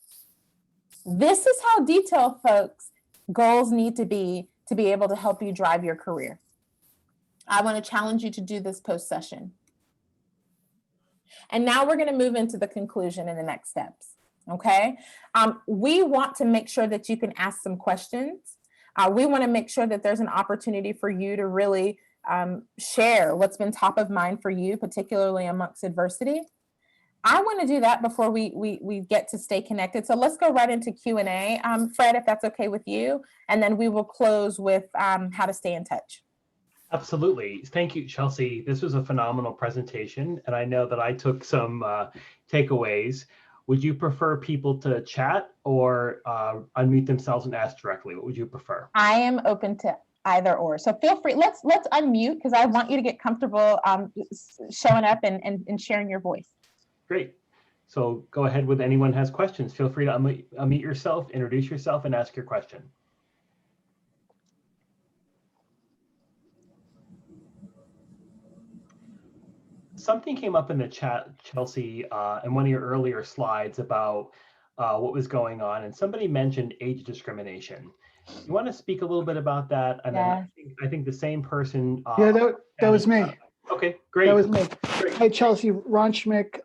This is how detailed, folks, goals need to be able to help you drive your career. I want to challenge you to do this post-session. And now we're going to move into the conclusion and the next steps. Okay. We want to make sure that you can ask some questions. We want to make sure that there's an opportunity for you to really share what's been top of mind for you, particularly amongst adversity. I want to do that before we get to stay connected. So let's go right into Q&A. Fred, if that's okay with you, and then we will close with how to stay in touch. Absolutely. Thank you, Chelsea. This was a phenomenal presentation, and I know that I took some takeaways. Would you prefer people to chat or unmute themselves and ask directly? What would you prefer? I am open to either or. So feel free. Let's unmute, because I want you to get comfortable showing up and sharing your voice. Great. So go ahead with anyone has questions. Feel free to unmute yourself, introduce yourself, and ask your question. Something came up in the chat, Chelsea, in one of your earlier slides about what was going on, and somebody mentioned age discrimination. You want to speak a little bit about that? And Yeah. then I think the same person. Yeah, that was me. Okay, great. That was me. Great. Hi, Chelsea. Ron Schmick.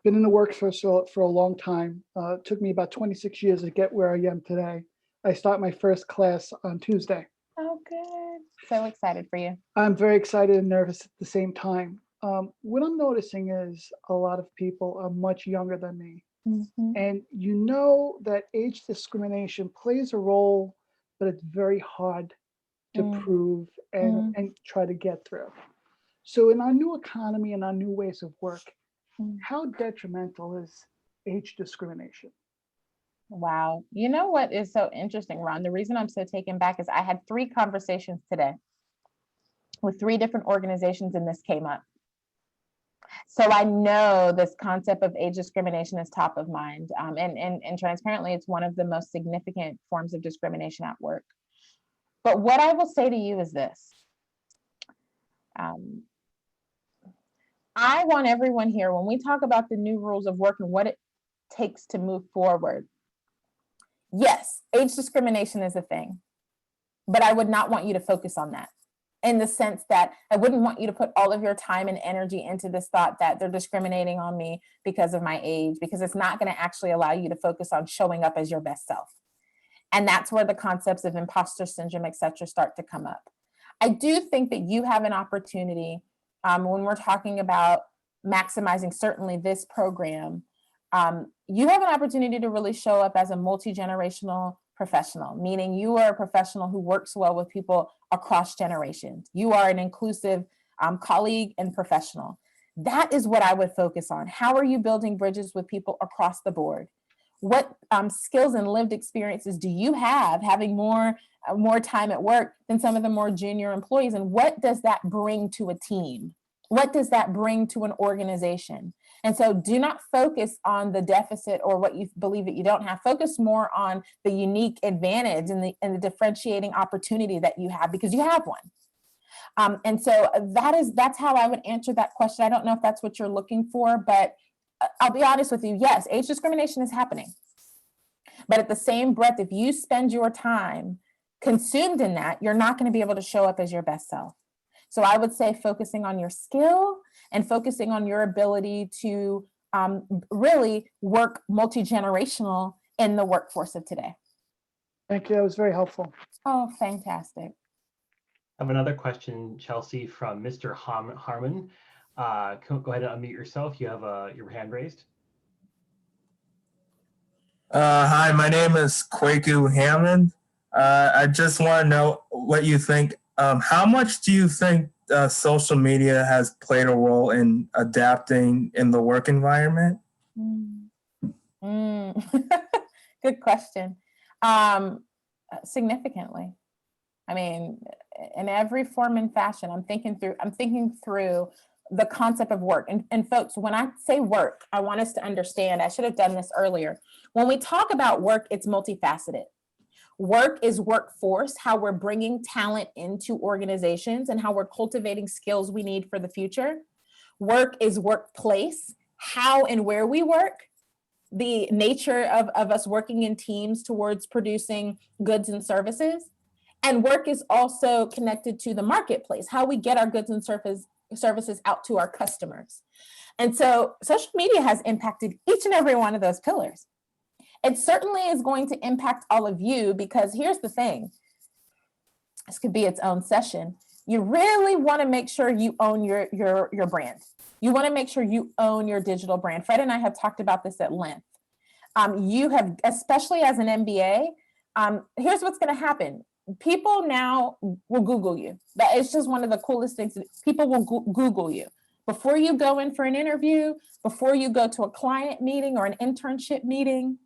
Been in the workforce for a long time. It took me about 26 years to get where I am today. I start my first class on Tuesday. Oh, good. So excited for you. I'm very excited and nervous at the same time. What I'm noticing is a lot of people are much younger than me. Mm-hmm. And you know that age discrimination plays a role, but it's very hard to prove and try to get through. So in our new economy and our new ways of work, how detrimental is age discrimination? Wow. You know what is so interesting, Ron? The reason I'm so taken back is I had 3 conversations today with 3 different organizations, and this came up. So I know this concept of age discrimination is top of mind. And transparently, it's one of the most significant forms of discrimination at work. But what I will say to you is this. I want everyone here, when we talk about the new rules of work and what it takes to move forward, yes, age discrimination is a thing, but I would not want you to focus on that, in the sense that I wouldn't want you to put all of your time and energy into this thought that they're discriminating on me because of my age, because it's not going to actually allow you to focus on showing up as your best self. And that's where the concepts of imposter syndrome, et cetera, start to come up. I do think that you have an opportunity when we're talking about maximizing certainly this program, you have an opportunity to really show up as a multi-generational professional, meaning you are a professional who works well with people across generations. You are an inclusive colleague and professional. That is what I would focus on. How are you building bridges with people across the board? What skills and lived experiences do you have having more time at work than some of the more junior employees? And what does that bring to a team? What does that bring to an organization? And so do not focus on the deficit or what you believe that you don't have. Focus more on the unique advantage and the differentiating opportunity that you have, because you have one. And so that's how I would answer that question. I don't know if that's what you're looking for, but I'll be honest with you. Yes, age discrimination is happening. But at the same breath, if you spend your time consumed in that, you're not going to be able to show up as your best self. So I would say focusing on your skill and focusing on your ability to really work multi-generational in the workforce of today. Thank you. That was very helpful. Oh, fantastic. I have another question, Chelsea, from Mr. Harmon. Go ahead and unmute yourself. You have your hand raised. Hi, my name is Kwaku Hammond. I just want to know what you think. How much do you think social media has played a role in adapting in the work environment? Good question. Significantly. I mean, in every form and fashion, I'm thinking through the concept of work. And folks, when I say work, I want us to understand, I should have done this earlier. When we talk about work, it's multifaceted. Work is workforce, how we're bringing talent into organizations and how we're cultivating skills we need for the future. Work is workplace, how and where we work, the nature of us working in teams towards producing goods and services. And work is also connected to the marketplace, how we get our goods and services out to our customers. And so social media has impacted each and every one of those pillars. It certainly is going to impact all of you, because here's the thing. This could be its own session. You really want to make sure you own your brand. You want to make sure you own your digital brand. Fred and I have talked about this at length. You have, especially as an MBA, here's what's going to happen. People now will Google you. That is just one of the coolest things. People will Google you. Before you go in for an interview, before you go to a client meeting or an internship meeting,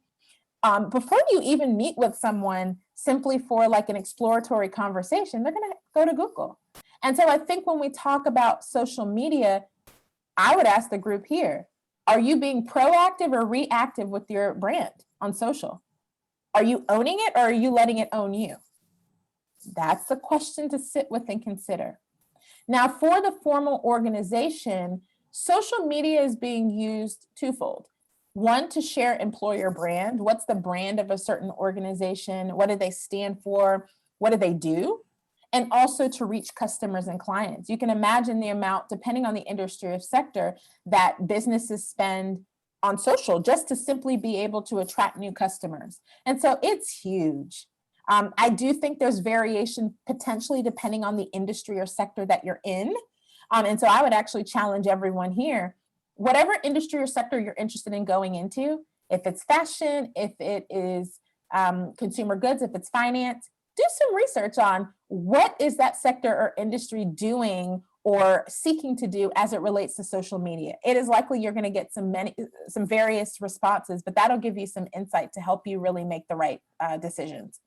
before you even meet with someone simply for like an exploratory conversation, they're going to go to Google. And so I think when we talk about social media, I would ask the group here, are you being proactive or reactive with your brand on social? Are you owning it, or are you letting it own you? That's the question to sit with and consider. Now, for the formal organization, social media is being used twofold. One, to share employer brand. What's the brand of a certain organization? What do they stand for? What do they do? And also to reach customers and clients. You can imagine the amount, depending on the industry or sector, that businesses spend on social just to simply be able to attract new customers. And so it's huge. I do think there's variation potentially depending on the industry or sector that you're in. And so I would actually challenge everyone here, whatever industry or sector you're interested in going into, if it's fashion, if it is consumer goods, if it's finance, do some research on what is that sector or industry doing or seeking to do as it relates to social media. It is likely you're going to get some various responses, but that'll give you some insight to help you really make the right decisions.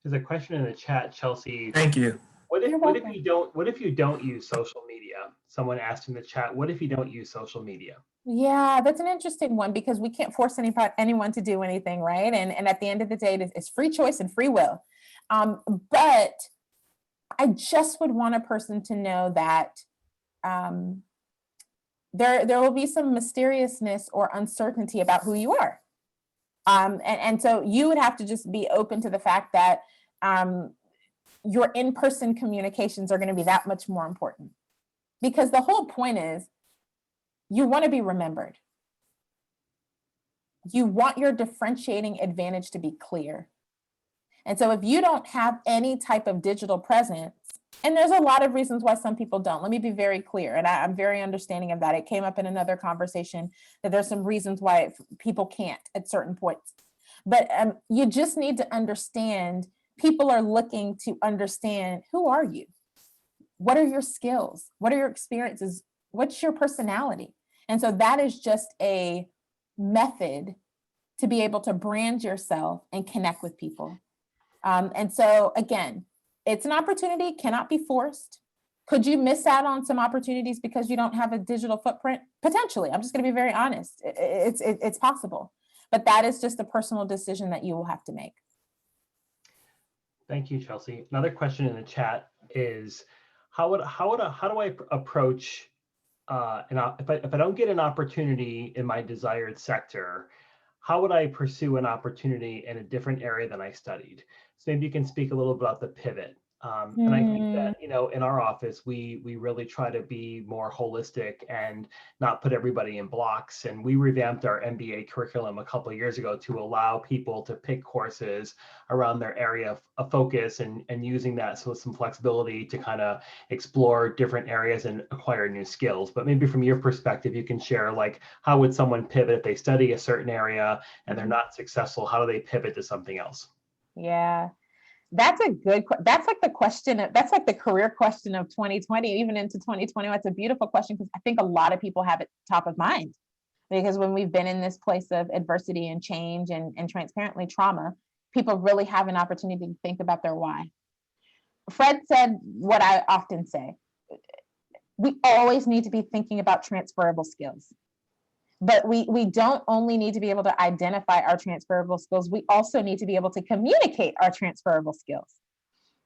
There's a question in the chat, Chelsea. Thank you. What if you don't use social media? Someone asked in the chat, what if you don't use social media? Yeah, that's an interesting one, because we can't force anyone to do anything, right? And at the end of the day, it's free choice and free will. But I just would want a person to know that there will be some mysteriousness or uncertainty about who you are. And so you would have to just be open to the fact that your in-person communications are going to be that much more important. Because the whole point is, you want to be remembered. You want your differentiating advantage to be clear. And so if you don't have any type of digital presence, and there's a lot of reasons why some people don't, let me be very clear, and I'm very understanding of that. It came up in another conversation that there's some reasons why people can't at certain points. But you just need to understand, people are looking to understand, who are you? What are your skills? What are your experiences? What's your personality? And so that is just a method to be able to brand yourself and connect with people. And so again, it's an opportunity, cannot be forced. Could you miss out on some opportunities because you don't have a digital footprint? Potentially. I'm just going to be very honest. It's possible, but that is just a personal decision that you will have to make. Thank you, Chelsea. Another question in the chat is, how do I approach if I don't get an opportunity in my desired sector, how would I pursue an opportunity in a different area than I studied? So maybe you can speak a little bit about the pivot. And I think that, in our office, we really try to be more holistic and not put everybody in blocks. And we revamped our MBA curriculum a couple of years ago to allow people to pick courses around their area of focus, and using that so some flexibility to kind of explore different areas and acquire new skills. But maybe from your perspective, you can share, like, how would someone pivot if they study a certain area and they're not successful? How do they pivot to something else? Yeah. That's like the question, that's like the career question of 2020, even into 2021. It's a beautiful question, because I think a lot of people have it top of mind, because when we've been in this place of adversity and change and transparently trauma, people really have an opportunity to think about their why. Fred said what I often say, we always need to be thinking about transferable skills. But we don't only need to be able to identify our transferable skills, we also need to be able to communicate our transferable skills,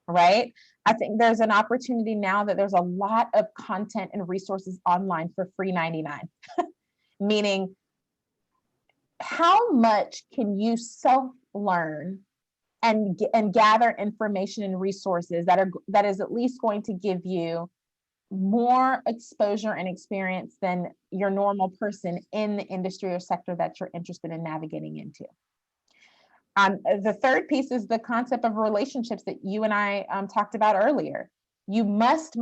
right? I think there's an opportunity now that there's a lot of content and resources online for free 99, meaning how much can you self-learn and gather information and resources that is at least going to give you more exposure and experience than your normal person in the industry or sector that you're interested in navigating into. The third piece is the concept of relationships that you and I talked about earlier. You must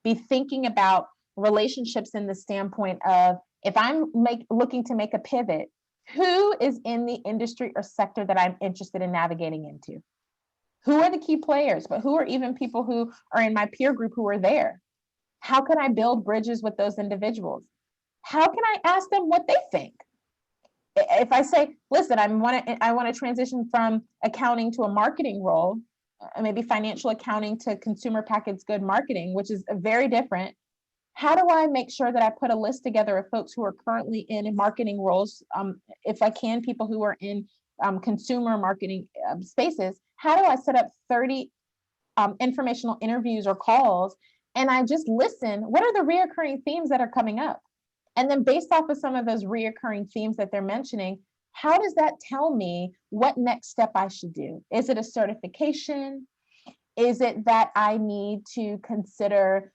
be thinking about relationships in the standpoint of, if I'm looking to make a pivot, who is in the industry or sector that I'm interested in navigating into? Who are the key players, but who are even people who are in my peer group who are there? How can I build bridges with those individuals? How can I ask them what they think? If I say, listen, I want to transition from accounting to a marketing role, maybe financial accounting to consumer packaged good marketing, which is very different. How do I make sure that I put a list together of folks who are currently in marketing roles? If I can, people who are in consumer marketing spaces, how do I set up 30 informational interviews or calls? And I just listen, what are the reoccurring themes that are coming up? And then based off of some of those reoccurring themes that they're mentioning, how does that tell me what next step I should do? Is it a certification? Is it that I need to consider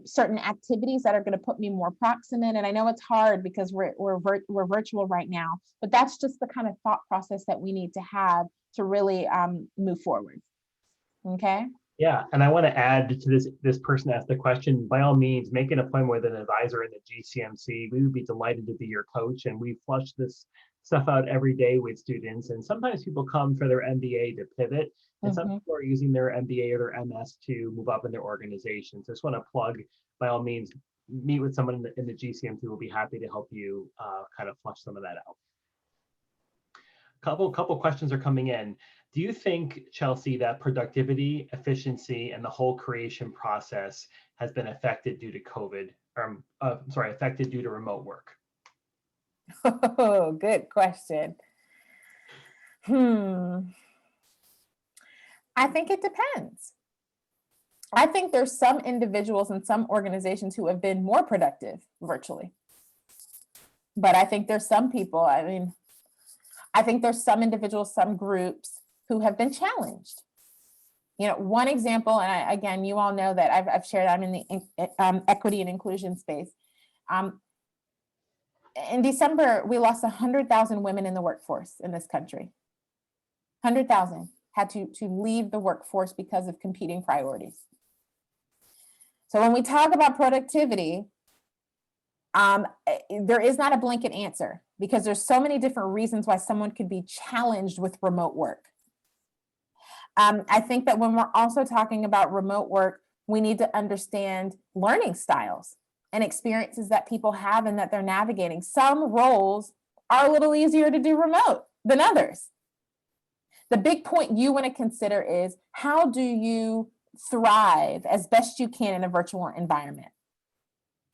certain activities that are going to put me more proximate? And I know it's hard because we're virtual right now, but that's just the kind of thought process that we need to have to really move forward. Okay. Yeah, and I want to add to this person asked the question, by all means, make an appointment with an advisor in the GCMC. We would be delighted to be your coach, and we flush this stuff out every day with students. And sometimes people come for their MBA to pivot, and some people are using their MBA or their MS to move up in their organizations. So I just want to plug, by all means, meet with someone in the GCMC. We'll be happy to help you kind of flush some of that out. Couple questions are coming in. Do you think, Chelsea, that productivity, efficiency, and the whole creation process has been affected due to COVID, or affected due to remote work? Oh, good question. I think it depends. I think there's some individuals and some organizations who have been more productive virtually. But I think there's some people, I think there's some individuals, some groups who have been challenged. One example, and again, you all know that I've shared, I'm in the equity and inclusion space. In December, we lost 100,000 women in the workforce in this country. 100,000 had to leave the workforce because of competing priorities. So when we talk about productivity, there is not a blanket answer, because there's so many different reasons why someone could be challenged with remote work. I think that when we're also talking about remote work, we need to understand learning styles and experiences that people have and that they're navigating. Some roles are a little easier to do remote than others. The big point you want to consider is, how do you thrive as best you can in a virtual environment?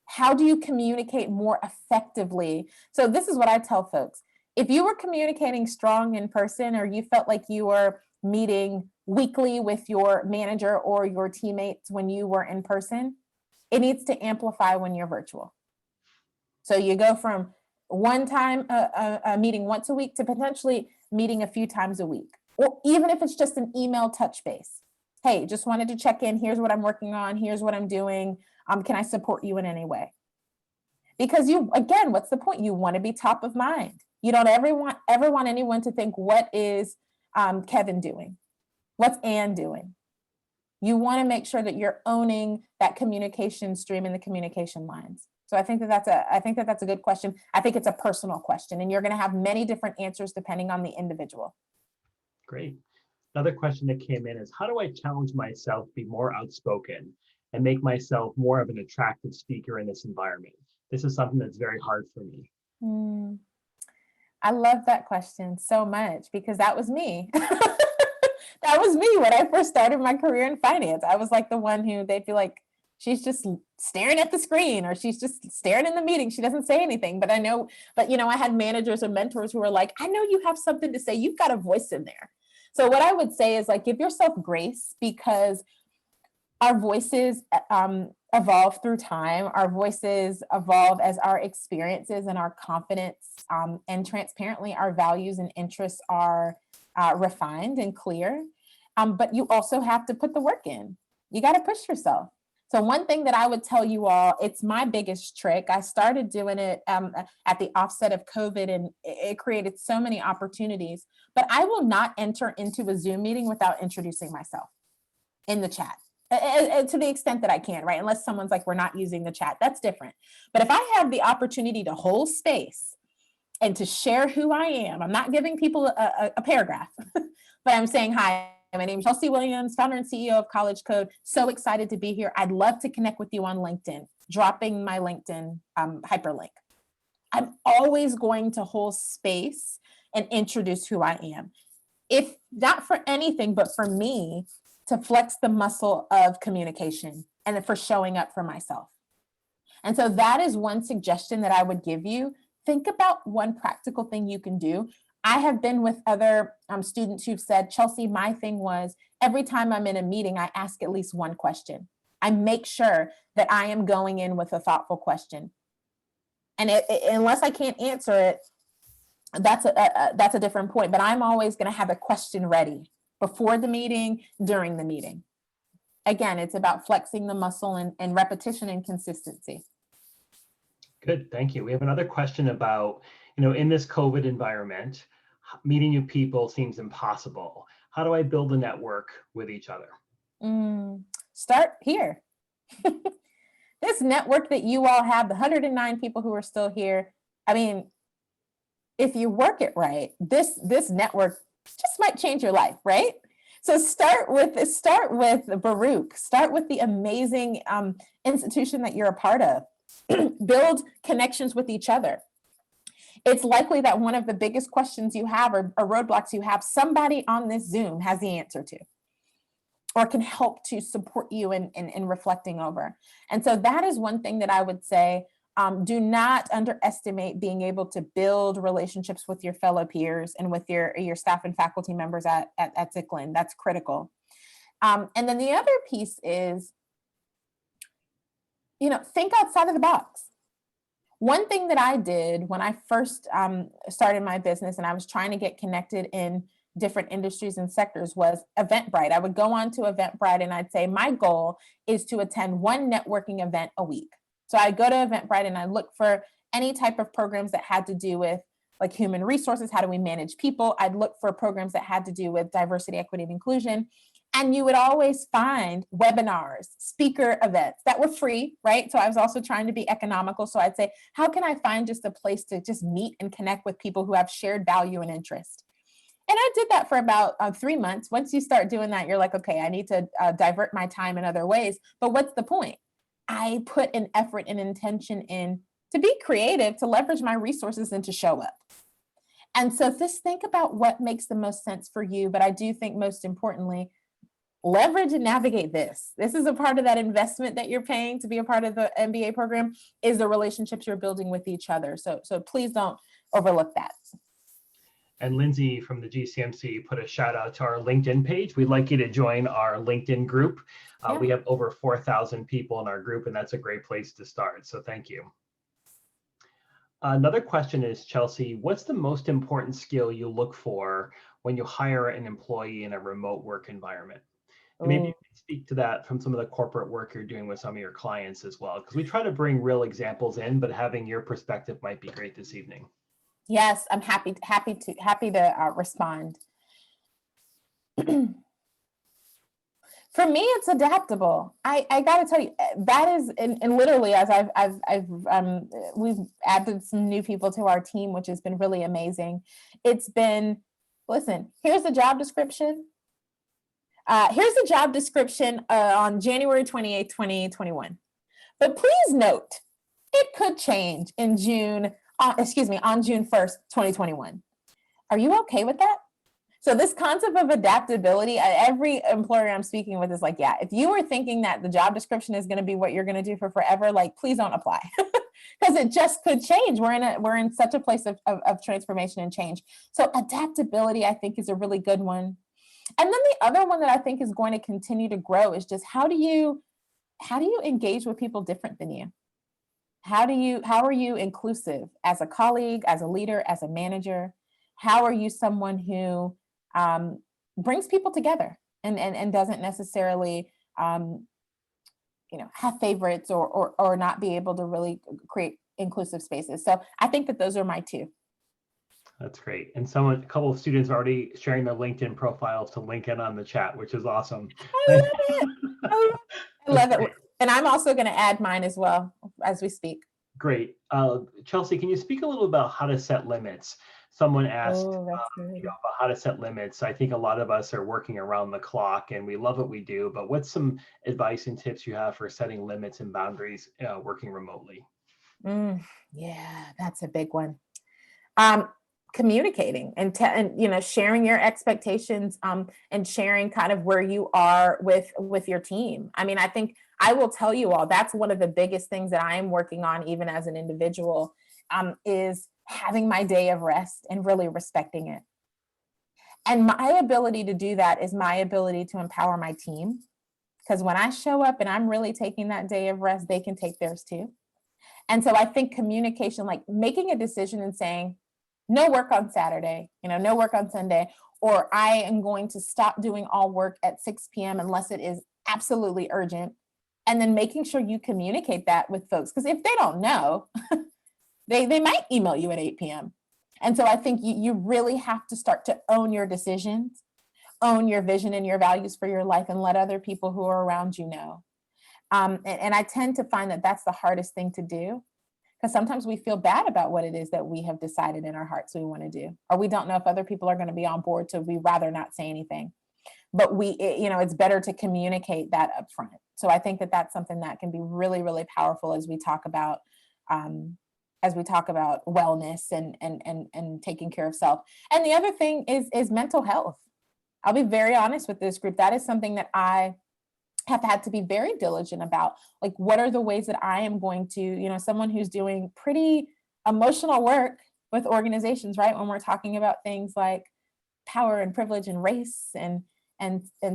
How do you communicate more effectively? So this is what I tell folks. If you were communicating strong in person, or you felt like you were meeting weekly with your manager or your teammates when you were in person, it needs to amplify when you're virtual. So you go from one time a meeting once a week to potentially meeting a few times a week, or even if it's just an email touch base. Hey, just wanted to check in. Here's what I'm working on. Here's what I'm doing. Can I support you in any way? Because again, what's the point? You want to be top of mind. You don't ever want anyone to think, what is Kevin doing? What's Ann doing? You want to make sure that you're owning that communication stream and the communication lines. So I think that's a good question. I think it's a personal question, and you're going to have many different answers depending on the individual. Great. Another question that came in is, how do I challenge myself to be more outspoken and make myself more of an attractive speaker in this environment? This is something that's very hard for me. I love that question so much, because that was me. That was me when I first started my career in finance. I was like the one who they'd be like, she's just staring at the screen, or she's just staring in the meeting. She doesn't say anything. But I had managers and mentors who were like, I know you have something to say. You've got a voice in there. So what I would say is, like, give yourself grace, because our voices evolve through time. Our voices evolve as our experiences and our confidence and transparently our values and interests are refined and clear. But you also have to put the work in. You got to push yourself. So one thing that I would tell you all, it's my biggest trick. I started doing it at the offset of COVID, and it created so many opportunities, but I will not enter into a Zoom meeting without introducing myself in the chat. To the extent that I can, right? Unless someone's like, we're not using the chat, that's different. But if I have the opportunity to hold space and to share who I am, I'm not giving people a paragraph, but I'm saying, hi, my name is Chelsea Williams, founder and CEO of College Code. So excited to be here. I'd love to connect with you on LinkedIn, dropping my LinkedIn hyperlink. I'm always going to hold space and introduce who I am. If not for anything, but for me, to flex the muscle of communication and for showing up for myself. And so that is one suggestion that I would give you. Think about one practical thing you can do. I have been with other students who've said, Chelsea, my thing was every time I'm in a meeting, I ask at least one question. I make sure that I am going in with a thoughtful question. And unless I can't answer it, that's a different point. But I'm always going to have a question ready before the meeting, during the meeting. Again, it's about flexing the muscle and repetition and consistency. Good, thank you. We have another question about, in this COVID environment, meeting new people seems impossible. How do I build a network with each other? Start here. This network that you all have, the 109 people who are still here, I mean, if you work it right, this network just might change your life, right? So start with Baruch, start with the amazing institution that you're a part of. Build connections with each other. It's likely that one of the biggest questions you have or roadblocks you have, somebody on this Zoom has the answer to, or can help to support you in reflecting over. And so that is one thing that I would say. Do not underestimate being able to build relationships with your fellow peers and with your staff and faculty members at Zicklin. That's critical. And then the other piece is, think outside of the box. One thing that I did when I first started my business and I was trying to get connected in different industries and sectors was Eventbrite. I would go on to Eventbrite and I'd say, my goal is to attend one networking event a week. So I go to Eventbrite and I look for any type of programs that had to do with like human resources. How do we manage people? I'd look for programs that had to do with diversity, equity, and inclusion. And you would always find webinars, speaker events that were free, right? So I was also trying to be economical. So I'd say, how can I find just a place to just meet and connect with people who have shared value and interest? And I did that for about 3 months. Once you start doing that, you're like, okay, I need to divert my time in other ways. But what's the point? I put an effort and intention in to be creative, to leverage my resources and to show up. And so just think about what makes the most sense for you. But I do think most importantly, leverage and navigate this. This is a part of that investment that you're paying to be a part of the MBA program, is the relationships you're building with each other. So please don't overlook that. And Lindsay from the GCMC put a shout out to our LinkedIn page. We'd like you to join our LinkedIn group. We have over 4,000 people in our group, and that's a great place to start. So thank you. Another question is, Chelsea, what's the most important skill you look for when you hire an employee in a remote work environment? And maybe you can speak to that from some of the corporate work you're doing with some of your clients as well, because we try to bring real examples in, but having your perspective might be great this evening. Yes, I'm happy to respond. For me, it's adaptable. I got to tell you, that is, and literally, as we've added some new people to our team, which has been really amazing. It's been, listen, here's the job description. Here's the job description on January 28th, 2021. But please note, it could change in June. On June 1st, 2021. Are you okay with that? So this concept of adaptability, every employer I'm speaking with is like, yeah, if you were thinking that the job description is going to be what you're going to do for forever, like, please don't apply, because it just could change. We're in such a place of transformation and change. So adaptability, I think, is a really good one. And then the other one that I think is going to continue to grow is just how do you engage with people different than you? How are you inclusive as a colleague, as a leader, as a manager? How are you someone who brings people together and doesn't necessarily have favorites or not be able to really create inclusive spaces. So I think that those are my two. That's great. And a couple of students are already sharing their LinkedIn profiles to link in on the chat, which is awesome. I love it. I love it. And I'm also going to add mine as well as we speak. Great. Chelsea, can you speak a little about how to set limits? Someone asked about how to set limits. I think a lot of us are working around the clock and we love what we do, but what's some advice and tips you have for setting limits and boundaries working remotely? Yeah, that's a big one. Communicating and sharing your expectations and sharing kind of where you are with your team. I mean, I think I will tell you all, that's one of the biggest things that I am working on, even as an individual, is having my day of rest and really respecting it. And my ability to do that is my ability to empower my team. Because when I show up and I'm really taking that day of rest, they can take theirs too. And so I think communication, like making a decision and saying, no work on Saturday, no work on Sunday, or I am going to stop doing all work at 6 p.m. unless it is absolutely urgent. And then making sure you communicate that with folks. Because if they don't know, they might email you at 8 p.m. And so I think you really have to start to own your decisions, own your vision and your values for your life, and let other people who are around you know. And I tend to find that that's the hardest thing to do, because sometimes we feel bad about what it is that we have decided in our hearts we want to do, or we don't know if other people are going to be on board, so we rather not say anything. But it's better to communicate that up front. So I think that that's something that can be really, really powerful as we talk about wellness and taking care of self. And the other thing is mental health. I'll be very honest with this group. That is something that I have had to be very diligent about. Like, what are the ways that I am going to, someone who's doing pretty emotional work with organizations, right? When we're talking about things like power and privilege and race and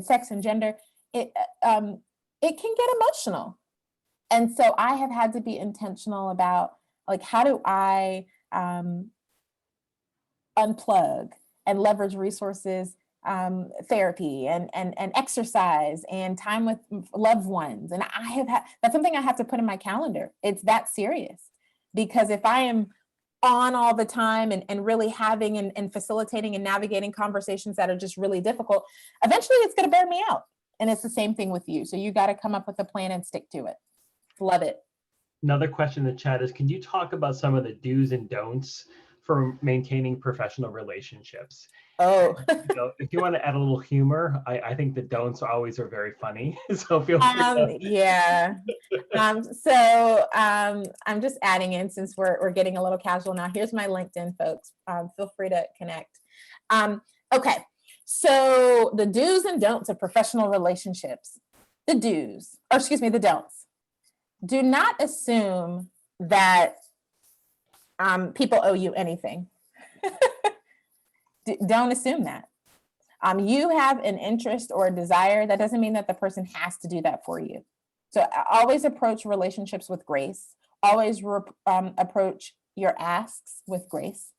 sex and gender, it can get emotional. And so I have had to be intentional about, like, how do I unplug and leverage resources, therapy and exercise and time with loved ones. And that's something I have to put in my calendar. It's that serious, because if I am on all the time and really having and facilitating and navigating conversations that are just really difficult, eventually it's going to burn me out. And it's the same thing with you. So you got to come up with a plan and stick to it. Love it. Another question in the chat is, can you talk about some of the do's and don'ts for maintaining professional relationships? Oh, if you want to add a little humor, I think the don'ts always are very funny. So feel free. Yeah. So I'm just adding in, since we're getting a little casual now. Here's my LinkedIn, folks. Feel free to connect. Okay. So the do's and don'ts of professional relationships. The don'ts. Do not assume that people owe you anything. Don't assume that. You have an interest or a desire. That doesn't mean that the person has to do that for you. So always approach relationships with grace. Always approach your asks with grace.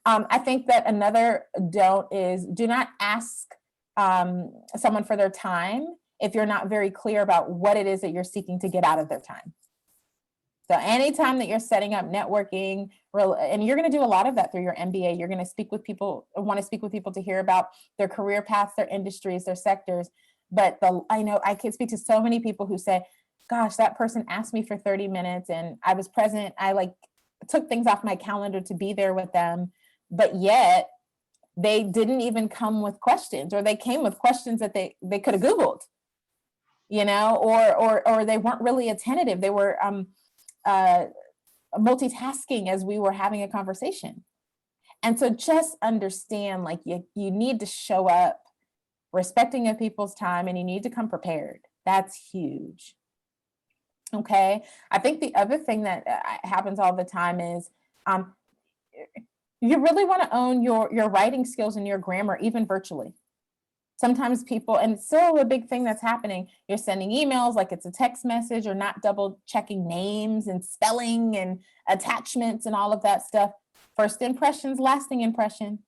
I think that another don't is, do not ask someone for their time if you're not very clear about what it is that you're seeking to get out of their time. So anytime that you're setting up networking, and you're going to do a lot of that through your MBA, you're going to want to speak with people to hear about their career paths, their industries, their sectors. But I know I can speak to so many people who say, gosh, that person asked me for 30 minutes and I was present. I took things off my calendar to be there with them, but yet they didn't even come with questions, or they came with questions that they could have Googled, or they weren't really attentive. They were multitasking as we were having a conversation. And so just understand, you need to show up respecting of people's time, and you need to come prepared. That's huge. Okay. I think the other thing that happens all the time is you really want to own your writing skills and your grammar, even virtually. Sometimes people, and it's still a big thing that's happening, you're sending emails like it's a text message, or not double checking names and spelling and attachments and all of that stuff. First impressions, lasting impression.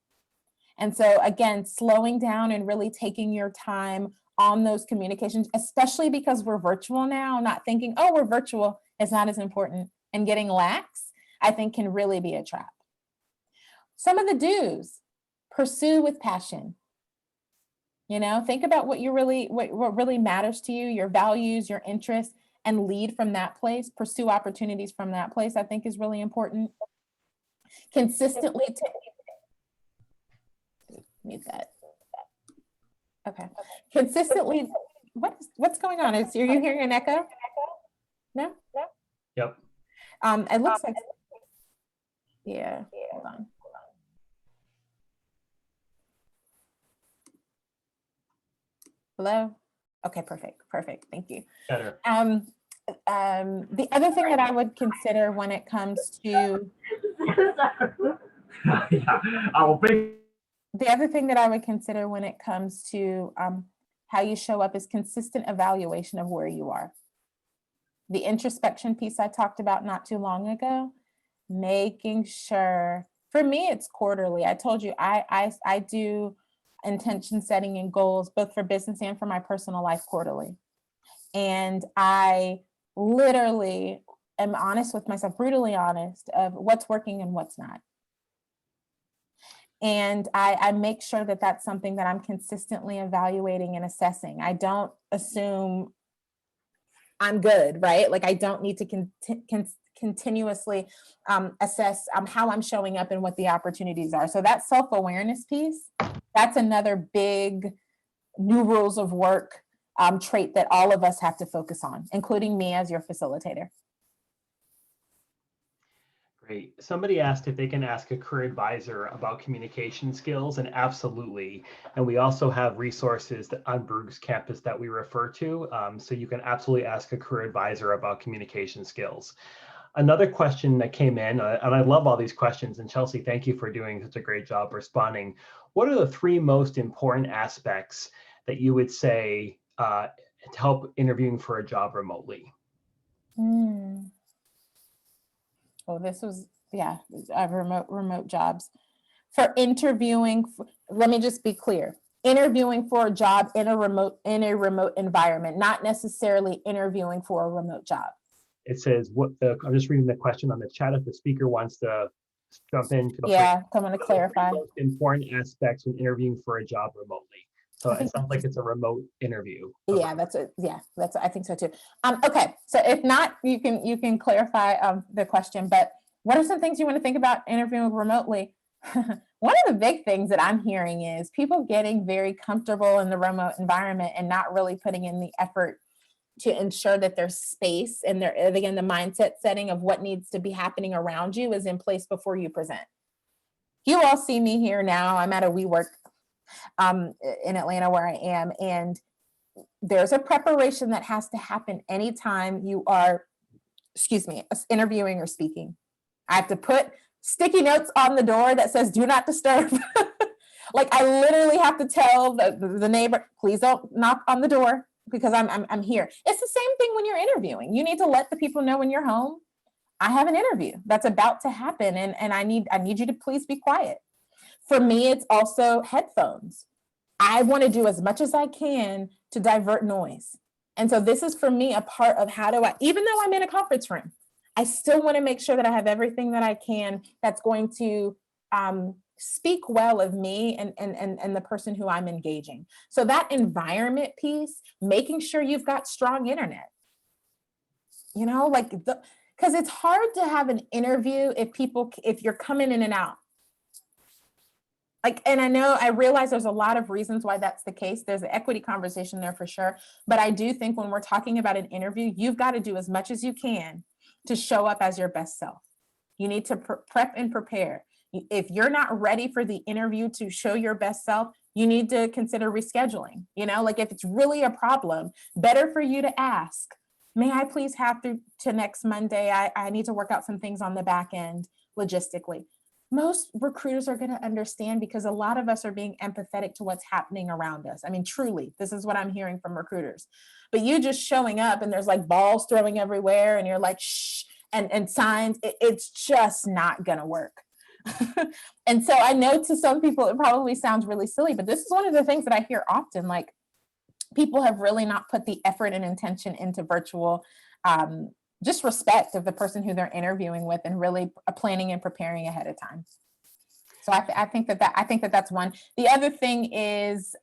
And so again, slowing down and really taking your time on those communications, especially because we're virtual now, not thinking, oh, we're virtual, it's not as important, and getting lax, I think can really be a trap. Some of the do's: pursue with passion. You know, think about what really matters to you, your values, your interests, and lead from that place. Pursue opportunities from that place, I think, is really important. Consistently mute that. Okay. Consistently, what's going on? Are you hearing an echo? No? Yep. It looks like, yeah, hold on. Hello? Okay, perfect. Thank you. Better. The other thing that I would consider when it comes to the other thing that I would consider when it comes to how you show up is consistent evaluation of where you are. The introspection piece I talked about not too long ago, making sure, for me, it's quarterly. I told you I do intention setting and goals, both for business and for my personal life, quarterly. And I literally am honest with myself, brutally honest, of what's working and what's not. And I make sure that that's something that I'm consistently evaluating and assessing. I don't assume I'm good, right? Like, I don't need to continuously assess how I'm showing up and what the opportunities are. So that self-awareness piece, that's another big new rules of work trait that all of us have to focus on, including me as your facilitator. Great. Somebody asked if they can ask a career advisor about communication skills, and absolutely. And we also have resources on Baruch's campus that we refer to. So you can absolutely ask a career advisor about communication skills. Another question that came in, and I love all these questions, and Chelsea, thank you for doing such a great job responding. What are the 3 most important aspects that you would say to help interviewing for a job remotely? Oh, this was, yeah, remote jobs. For interviewing, let me just be clear. Interviewing for a job in a remote environment, not necessarily interviewing for a remote job. It says, I'm just reading the question on the chat. If the speaker wants to jump in. Yeah, I'm going to clarify. Most important aspects when interviewing for a job remotely. So it sounds like it's a remote interview. Yeah, I think so too. Okay, so if not, you can clarify the question, but what are some things you want to think about interviewing remotely? One of the big things that I'm hearing is people getting very comfortable in the remote environment and not really putting in the effort to ensure that there's space and again, the mindset setting of what needs to be happening around you is in place before you present. You all see me here now. I'm at a WeWork in Atlanta where I am, and there's a preparation that has to happen anytime you are, interviewing or speaking. I have to put sticky notes on the door that says "Do not disturb." Like, I literally have to tell the neighbor, please don't knock on the door because I'm here. It's the same thing when you're interviewing. You need to let the people know when you're home, I have an interview that's about to happen, and I need you to please be quiet. For me, it's also headphones. I want to do as much as I can to divert noise. And so this is, for me, a part of how do I, even though I'm in a conference room, I still want to make sure that I have everything that I can that's going to speak well of me and the person who I'm engaging. So that environment piece, making sure you've got strong internet, because it's hard to have an interview if you're coming in and out. And I realize there's a lot of reasons why that's the case. There's an equity conversation there for sure. But I do think when we're talking about an interview, you've got to do as much as you can to show up as your best self. You need to prep and prepare. If you're not ready for the interview to show your best self, you need to consider rescheduling. If it's really a problem, better for you to ask, may I please have to next Monday? I need to work out some things on the back end logistically. Most recruiters are going to understand because a lot of us are being empathetic to what's happening around us. I mean, truly, this is what I'm hearing from recruiters. But you just showing up and there's like balls throwing everywhere and you're like, shh, and signs, it's just not going to work. And so I know to some people, it probably sounds really silly, but this is one of the things that I hear often, like, people have really not put the effort and intention into virtual, just respect of the person who they're interviewing with, and really planning and preparing ahead of time. So I think that that's one. The other thing is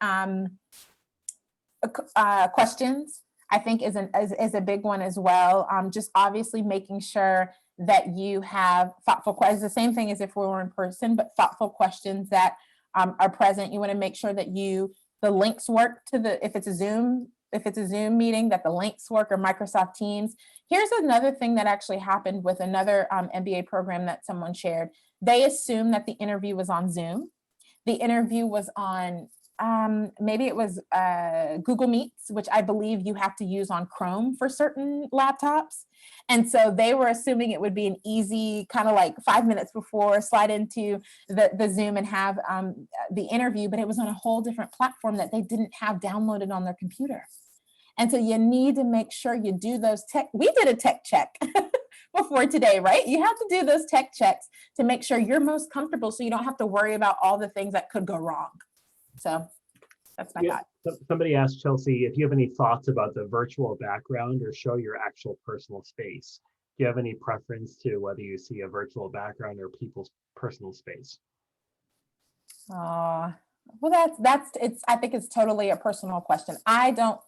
questions, I think is a big one as well. Just obviously making sure that you have thoughtful questions, the same thing as if we were in person, but thoughtful questions that are present. You want to make sure that the links work to if it's a Zoom meeting, that the links work, or Microsoft Teams. Here's another thing that actually happened with another MBA program that someone shared. They assumed that the interview was on Zoom. The interview was on, maybe it was Google Meets, which I believe you have to use on Chrome for certain laptops. And so they were assuming it would be an easy kind of like 5 minutes before, slide into the Zoom and have the interview, but it was on a whole different platform that they didn't have downloaded on their computer. And so you need to make sure you do those we did a tech check before today, right? You have to do those tech checks to make sure you're most comfortable, so you don't have to worry about all the things that could go wrong. So that's my thought. Somebody asked Chelsea if you have any thoughts about the virtual background or show your actual personal space. Do you have any preference to whether you see a virtual background or people's personal space? Well, I think it's totally a personal question. I don't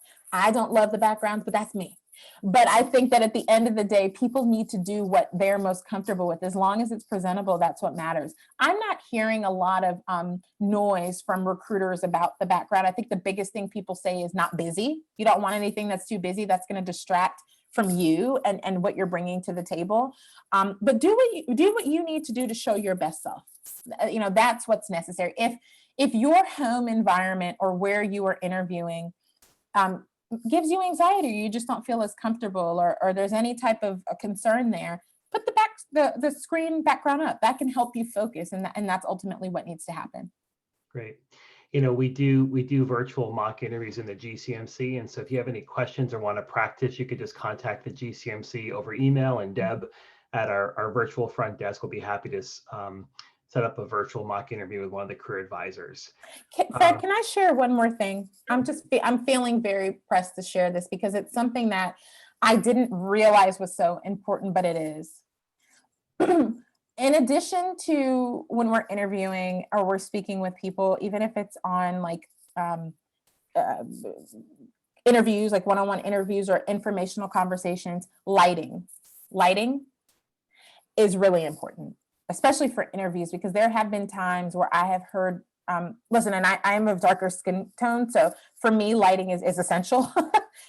love the backgrounds, but that's me. But I think that at the end of the day, people need to do what they're most comfortable with. As long as it's presentable, that's what matters. I'm not hearing a lot of noise from recruiters about the background. I think the biggest thing people say is not busy. You don't want anything that's too busy. That's going to distract from you and what you're bringing to the table. But do what you need to do to show your best self. That's what's necessary. If your home environment or where you are interviewing gives you anxiety, or you just don't feel as comfortable, or there's any type of a concern there, put the screen background up. That can help you focus, and that's ultimately what needs to happen. Great. We do virtual mock interviews in the GCMC, and so if you have any questions or want to practice, you could just contact the GCMC over email, and Deb at our virtual front desk will be happy to set up a virtual mock interview with one of the career advisors. Fred, can I share one more thing? I'm feeling very pressed to share this because it's something that I didn't realize was so important, but it is. In addition to when we're interviewing or we're speaking with people, even if it's on like interviews, like one-on-one interviews or informational conversations, lighting is really important, especially for interviews, because there have been times where I have heard, listen, and I am of darker skin tone, so for me, lighting is essential,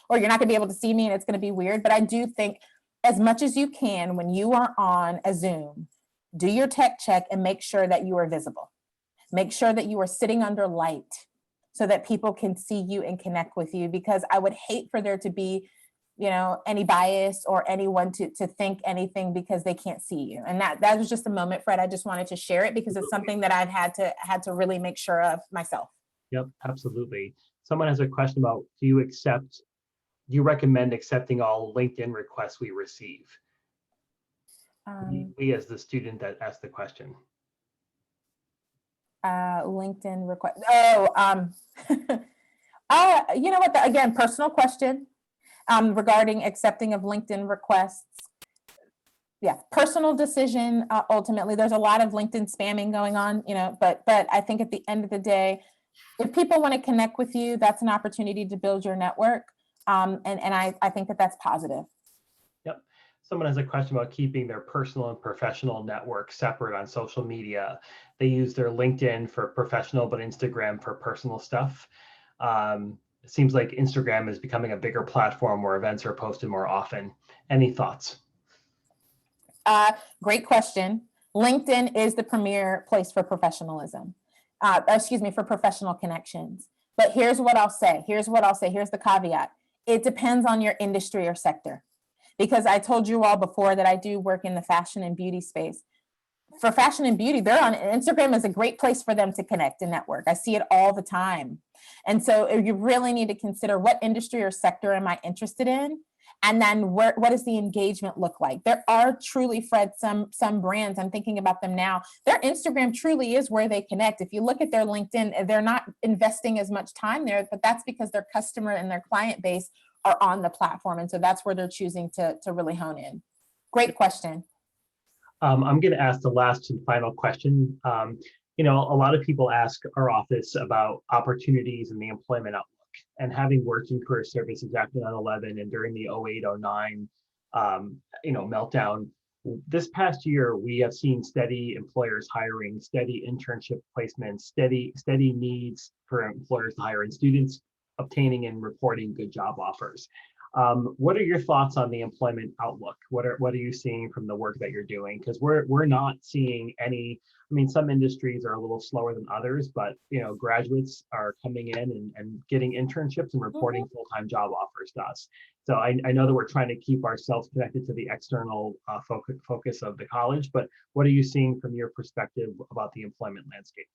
or you're not gonna be able to see me and it's gonna be weird. But I do think as much as you can, when you are on a Zoom, do your tech check and make sure that you are visible. Make sure that you are sitting under light so that people can see you and connect with you, because I would hate for there to be any bias or anyone to think anything because they can't see you. And that was just a moment, Fred. I just wanted to share it because it's something that I've had to really make sure of myself. Yep, absolutely. Someone has a question about, do you recommend accepting all LinkedIn requests we receive? We as the student that asked the question. LinkedIn request. You know what? Again, personal question. Regarding accepting of LinkedIn requests. Yeah, personal decision. Ultimately, there's a lot of LinkedIn spamming going on, but I think at the end of the day, if people want to connect with you, that's an opportunity to build your network. And I think that that's positive. Yep. Someone has a question about keeping their personal and professional network separate on social media. They use their LinkedIn for professional, but Instagram for personal stuff. It seems like Instagram is becoming a bigger platform where events are posted more often. Any thoughts? Great question. LinkedIn is the premier place for professionalism. For professional connections. But here's what I'll say. Here's the caveat. It depends on your industry or sector. Because I told you all before that I do work in the fashion and beauty space. For fashion and beauty, they're on Instagram is a great place for them to connect and network. I see it all the time. And so you really need to consider, what industry or sector am I interested in? And then what does the engagement look like? There are truly, Fred, some brands, I'm thinking about them now, their Instagram truly is where they connect. If you look at their LinkedIn, they're not investing as much time there, but that's because their customer and their client base are on the platform. And so that's where they're choosing to really hone in. Great question. I'm going to ask the last and final question. A lot of people ask our office about opportunities in the employment outlook. And having worked in career services after 9/11 and during the 08-09, meltdown, this past year we have seen steady employers hiring, steady internship placements, steady needs for employers to hire, and students obtaining and reporting good job offers. What are your thoughts on the employment outlook? What are you seeing from the work that you're doing? Because we're not seeing any. I mean, some industries are a little slower than others, but graduates are coming in and getting internships and reporting full-time job offers to us. So I know that we're trying to keep ourselves connected to the external focus of the college, but what are you seeing from your perspective about the employment landscape?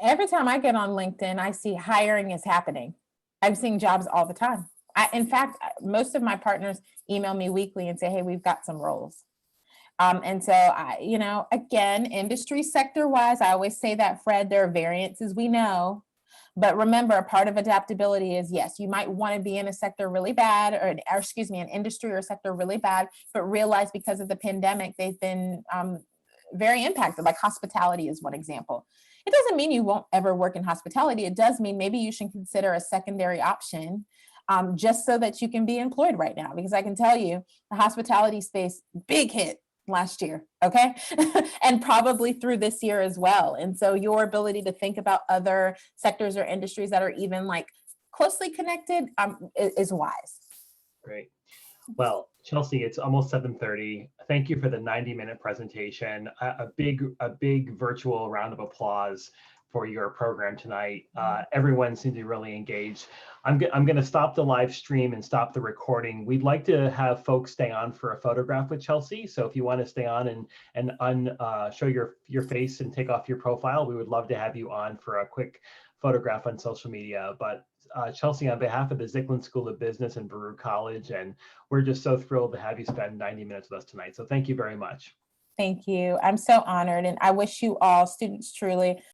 Every time I get on LinkedIn, I see hiring is happening. I'm seeing jobs all the time. In fact, most of my partners email me weekly and say, hey, we've got some roles. And so, again, industry sector wise, I always say that, Fred, there are variances, we know. But remember, a part of adaptability is, yes, you might want to be in a sector really bad, or an industry or a sector really bad, but realize because of the pandemic, they've been very impacted. Like hospitality is one example. It doesn't mean you won't ever work in hospitality. It does mean maybe you should consider a secondary option just so that you can be employed right now. Because I can tell you, the hospitality space, big hit last year, okay? And probably through this year as well. And so your ability to think about other sectors or industries that are even like closely connected is wise. Great. Well, Chelsea, it's almost 7:30. Thank you for the 90-minute presentation. A big virtual round of applause for your program tonight. Everyone seemed to be really engaged. I'm going to stop the live stream and stop the recording. We'd like to have folks stay on for a photograph with Chelsea. So if you want to stay on and show your face and take off your profile, we would love to have you on for a quick photograph on social media. But Chelsea, on behalf of the Zicklin School of Business and Baruch College, and we're just so thrilled to have you spend 90 minutes with us tonight. So thank you very much. Thank you. I'm so honored, and I wish you all, students, truly